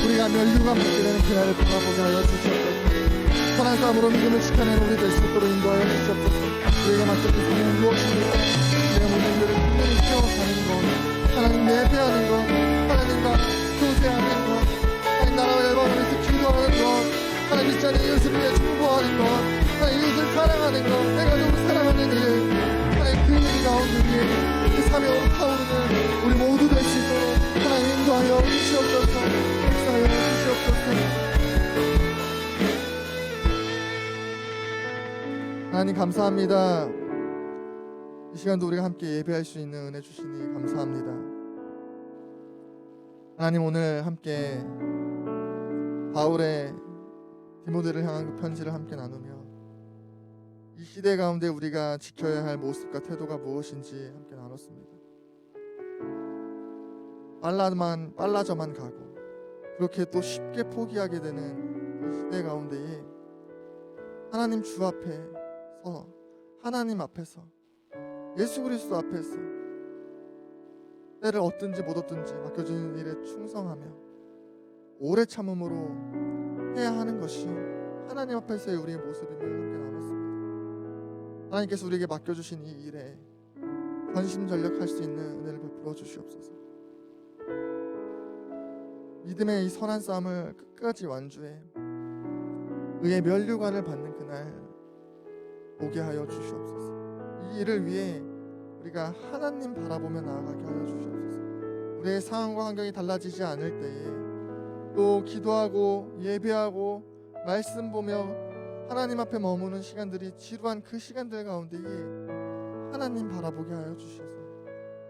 우리가 멸류관 받게 되는 그날을 바라보게 하여 주시옵소서. 선한 싸움으로 믿음을 지켜내는 우리 될 수 있도록 인도하여 주시옵소서. 우리가 맡겨진 사명은 무엇입니까? 우리가 모든 일을 분명히 채워가는 것, 하나님 예배하는 것, 하나님과 그 하나님 감사합니다. 이 시간도 우리가 함께 예배할 수 있는 은혜 주시니 감사합니다. 하나님 오늘 함께 바울의 디모데를 향한 그 편지를 함께 나누며 이 시대 가운데 우리가 지켜야 할 모습과 태도가 무엇인지 함께 나눴습니다. 빨라져만 가고 그렇게 또 쉽게 포기하게 되는 이 시대 가운데에 하나님 주 앞에 서 하나님 앞에서 예수 그리스도 앞에서 때를 얻든지 못 얻든지 맡겨주는 일에 충성하며 오래 참음으로 해야 하는 것이 하나님 앞에서의 우리의 모습임을 함께 나눴습니다. 하나님께서 우리에게 맡겨주신 이 일에 전심전력할 수 있는 은혜를 베풀어 주시옵소서. 믿음의 이 선한 싸움을 끝까지 완주해 의의 면류관을 받는 그날 오게 하여 주시옵소서. 이 일을 위해 우리가 하나님 바라보며 나아가게 하여 주시옵소서. 우리의 상황과 환경이 달라지지 않을 때에 또 기도하고 예배하고 말씀 보며 하나님 앞에 머무는 시간들이 지루한 그 시간들 가운데에 하나님 바라보게 하여 주셔서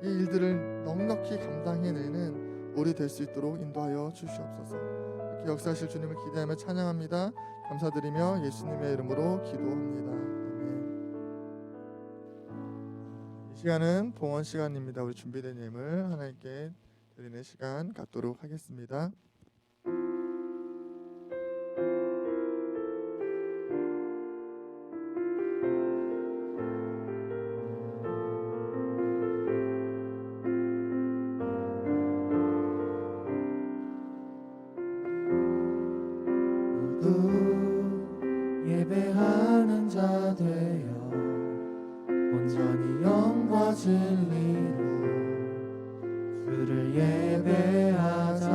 이 일들을 넉넉히 감당해내는 우리 될 수 있도록 인도하여 주시옵소서. 이렇게 역사하실 주님을 기대하며 찬양합니다. 감사드리며 예수님의 이름으로 기도합니다. 아멘. 이 시간은 봉헌 시간입니다. 우리 준비된 예물 하나님께 드리는 시간 갖도록 하겠습니다. 예배하는 자 되어 온전히 영과 진리로 주를 예배하자.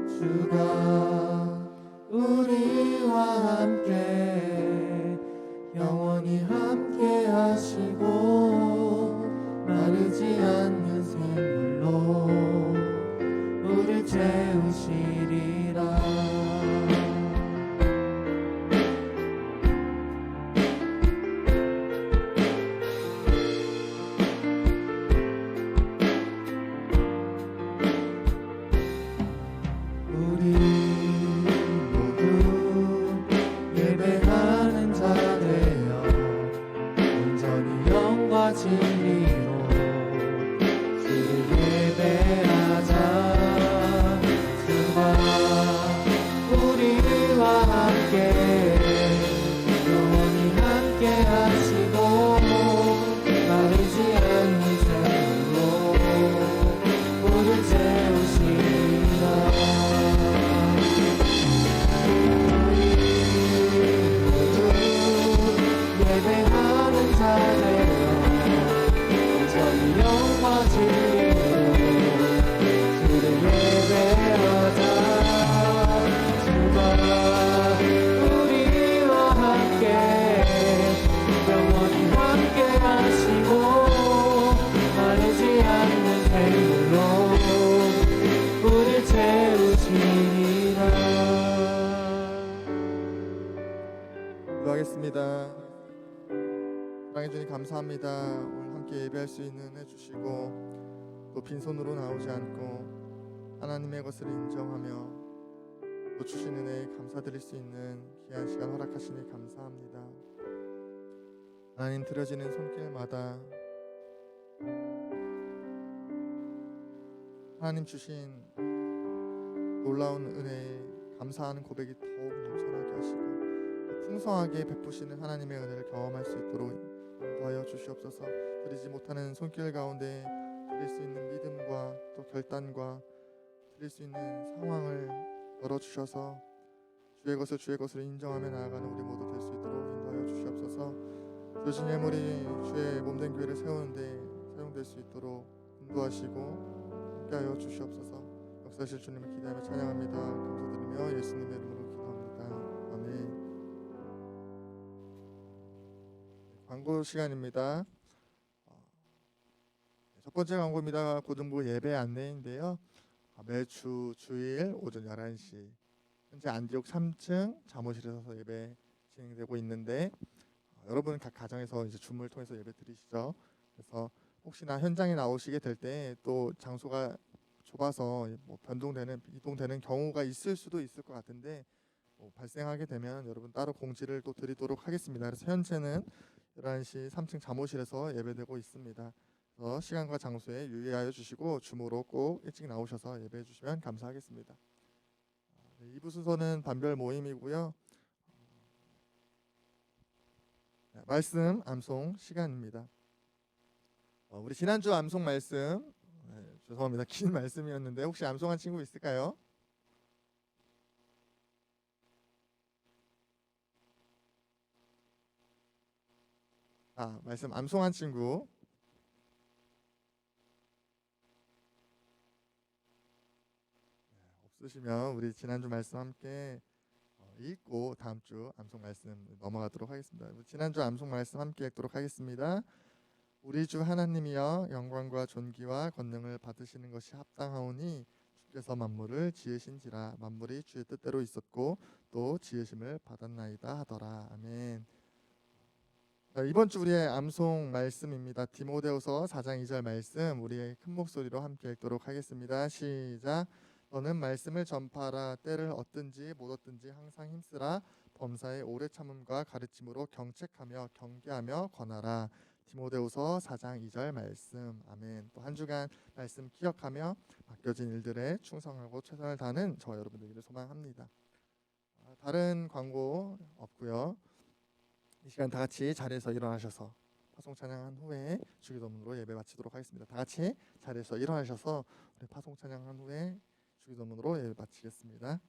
주가 우리와 함께 영원히 함께 하시고 마르지 않는 샘물로 우릴 채우시리라. 기도하겠습니다. 사랑해 주님 감사합니다. 오늘 함께 예배할 수 있는 은혜 주시고 또 빈손으로 나오지 않고 하나님의 것을 인정하며 또 주신 은혜에 감사드릴 수 있는 귀한 시간 허락하시니 감사합니다. 하나님 드려지는 손길마다 하나님 주신 놀라운 은혜에 감사하는 고백이 더욱 넘쳐나게 하시고 풍성하게 베푸시는 하나님의 은혜를 경험할 수 있도록 인도하여 주시옵소서. 드리지 못하는 손길 가운데 드릴 수 있는 믿음과 또 결단과 드릴 수 있는 상황을 열어주셔서 주의 것을 주의 것으로 인정하며 나아가는 우리 모두 될 수 있도록 인도하여 주시옵소서. 주신 예물이 주의 몸된 교회를 세우는데 사용될 수 있도록 인도하시고 함께하여 주시옵소서. 역사하실 주님을 기대하며 찬양합니다. 감사드리며 예수님의 이름으로 기도합니다. 아멘. 광고 시간입니다. 첫 번째 광고입니다. 고등부 예배 안내인데요. 매주 주일 오전 11시 현재 안디옥 3층 사무실에서 예배 진행되고 있는데 여러분 각 가정에서 이제 줌을 통해서 예배 드리시죠. 그래서 혹시나 현장에 나오시게 될 때 또 장소가 좁아서 뭐 변동되는 이동되는 경우가 있을 수도 있을 것 같은데 발생하게 되면 여러분 따로 공지를 또 드리도록 하겠습니다. 그래서 현재는 11시 3층 잠옷실에서 예배되고 있습니다. 그래서 시간과 장소에 유의하여 주시고 줌으로 꼭 일찍 나오셔서 예배해 주시면 감사하겠습니다. 2부 순서는 반별 모임이고요. 말씀 암송 시간입니다. 우리 지난주 암송 말씀 죄송합니다. 긴 말씀이었는데 혹시 암송한 친구 있을까요? 말씀 암송한 친구 없으시면 우리 지난주 말씀 함께 읽고 다음 주 암송 말씀 넘어가도록 하겠습니다. 지난주 암송 말씀 함께 읽도록 하겠습니다. 우리 주 하나님이여 영광과 존귀와 권능을 받으시는 것이 합당하오니 주께서 만물을 지으신지라 만물이 주의 뜻대로 있었고 또 지으심을 받았나이다 하더라. 아멘. 이번 주 우리의 암송 말씀입니다. 디모데후서 4장 2절 말씀 우리의 큰 목소리로 함께 읽도록 하겠습니다. 시작. 너는 말씀을 전파하라. 때를 얻든지 못 얻든지 항상 힘쓰라. 범사의 오래 참음과 가르침으로 경책하며 경계하며 권하라. 디모데후서 4장 2절 말씀. 아멘. 또 한 주간 말씀 기억하며 맡겨진 일들에 충성하고 최선을 다하는 저 여러분들에게 소망합니다. 다른 광고 없고요. 이 시간 다 같이 자리에서 일어나셔서 파송 찬양한 후에 주기도문으로 예배 마치도록 하겠습니다. 다 같이 자리에서 일어나셔서 우리 파송 찬양한 후에 주기도문으로 예배 마치겠습니다.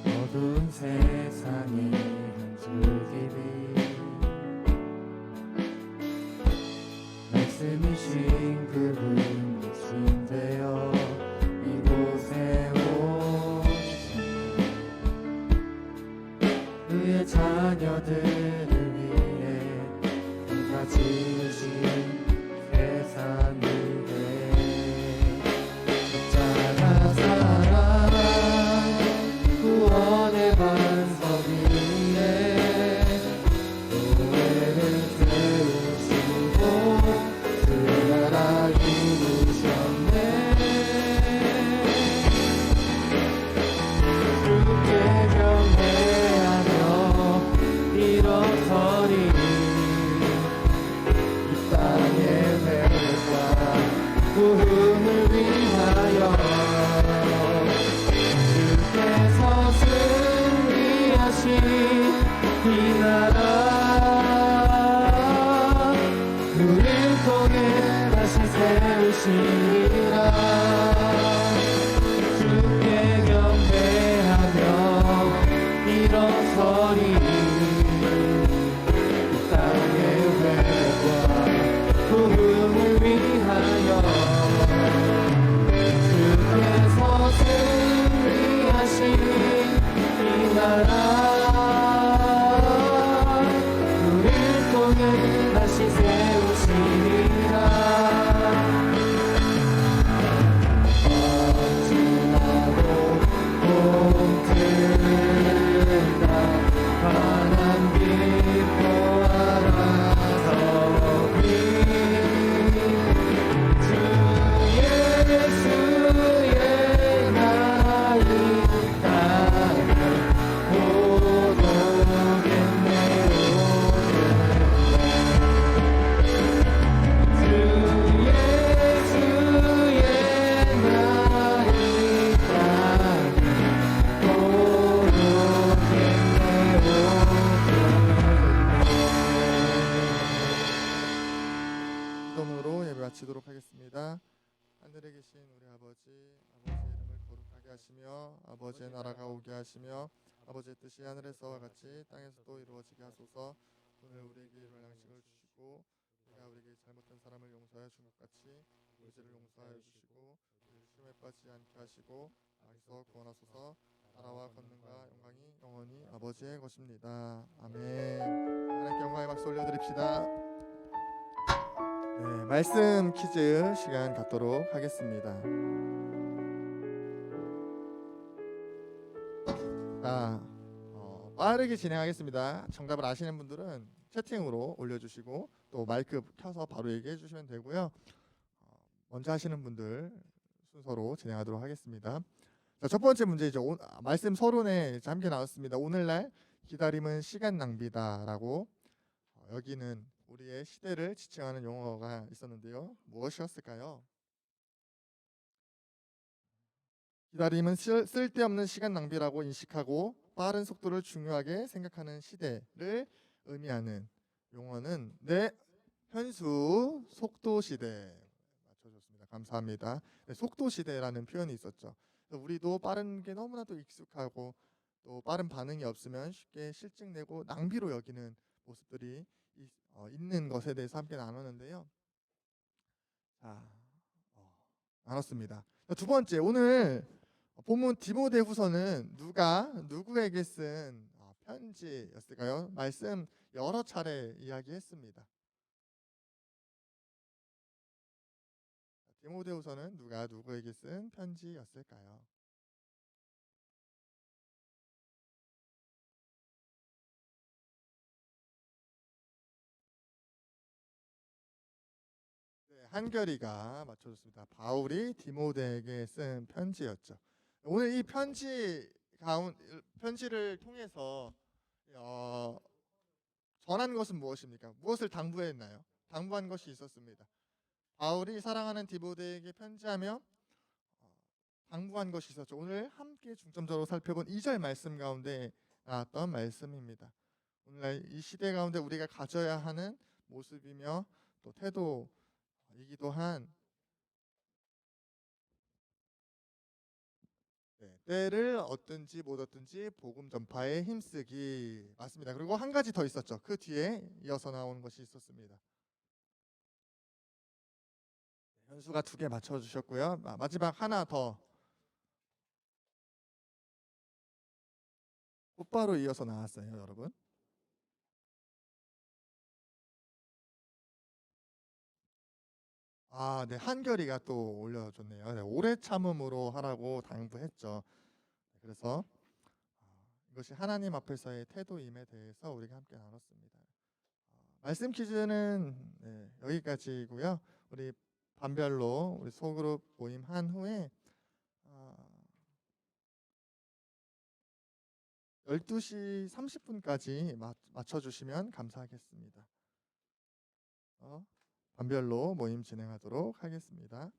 어두운 세상에 한 줄기비 말씀이신 그분 대신 되어 이곳에 오시니 그의 자녀들을 위해 그가 지으신 세상 위에 십자가 사랑 구원의 반석 위에 교회를 세우시고 그 나라 이루셨네. 주께 경배하며 일어서리 이 땅의 회과 구음을 위하여 주께서 승리하신 이 나라 우릴 통해 다시 세우시리라. 주께 경배하며 일어서리 이 땅의 회과 구음을 위하여 주께서 승리하신 이 나라 우릴 통해 다시 세우시리라. 언진하고 봄틀다 환한 기뻐하라 서비 주 예수의 나라 이 땅에 곧 오겠네 주 예수의 나라 이 땅에 곧 기도문으로 예배 마치도록 하겠습니다. 하늘에 계신 우리 아버지의 이름을 거룩하게 하시며 아버지의 나라가 오게 하시며 아버지의 뜻이 하늘에서와 같이 땅에서도 이루어지게 하소서. 오늘 우리에게 일용할 양식을 주시고 우리가 우리에게 잘못한 사람을 용서하여 준 것 같이 우리 죄를 용서하여 주시고 우리를 시험에 빠지지 않게 하시고 악에서 구원하소서. 나라와 권능과 영광이 영원히 아버지의 것입니다. 아멘. 하나님께 영광의 박수 올려드립시다. 네, 말씀 퀴즈 시간 갖도록 하겠습니다. 자, 빠르게 진행하겠습니다. 정답을 아시는 분들은 채팅으로 올려주시고 또 마이크 켜서 바로 얘기해 주시면 되고요. 먼저 하시는 분들 순서로 진행하도록 하겠습니다. 자, 첫 번째 문제죠. 말씀 서론에 함께 나왔습니다. 오늘날 기다림은 시간 낭비다라고. 여기는 우리의 시대를 지칭하는 용어가 있었는데요. 무엇이었을까요? 기다림은 쓸데없는 시간 낭비라고 인식하고 빠른 속도를 중요하게 생각하는 시대를 의미하는 용어는 현수 속도 시대. 맞춰줬습니다. 감사합니다. 네, 속도 시대라는 표현이 있었죠. 우리도 빠른 게 너무나도 익숙하고 또 빠른 반응이 없으면 쉽게 실증내고 낭비로 여기는 모습들이 있는 것에 대해서 함께 나눴는데요. 자, 나눴습니다. 두 번째, 오늘 본문 디모데후서는 누구에게 쓴 편지였을까요? 말씀 여러 차례 이야기했습니다. 디모데후서는 누구에게 쓴 편지였을까요? 네, 한결이가 맞춰줬습니다. 바울이 디모데에게 쓴 편지였죠. 오늘 이 편지를 통해서 전한 것은 무엇입니까? 무엇을 당부했나요? 당부한 것이 있었습니다. 바울이 사랑하는 디모데에게 편지하며 당부한 것이 있었죠. 오늘 함께 중점적으로 살펴본 2절 말씀 가운데 나왔던 말씀입니다. 오늘날 이 시대 가운데 우리가 가져야 하는 모습이며 또 태도이기도 한 때를 얻든지 못 얻든지 복음 전파에 힘쓰기. 맞습니다. 그리고 한 가지 더 있었죠. 그 뒤에 이어서 나오는 것이 있었습니다. 현수가 2개 맞춰주셨고요. 마지막 하나 더 곧바로 이어서 나왔어요, 여러분. 네, 한결이가 또 올려줬네요. 네, 오래 참음으로 하라고 당부했죠. 그래서 이것이 하나님 앞에서의 태도임에 대해서 우리가 함께 나눴습니다. 말씀 퀴즈는 여기까지고요. 우리 반별로 우리 소그룹 모임 한 후에 12시 30분까지 맞춰주시면 감사하겠습니다. 반별로 모임 진행하도록 하겠습니다.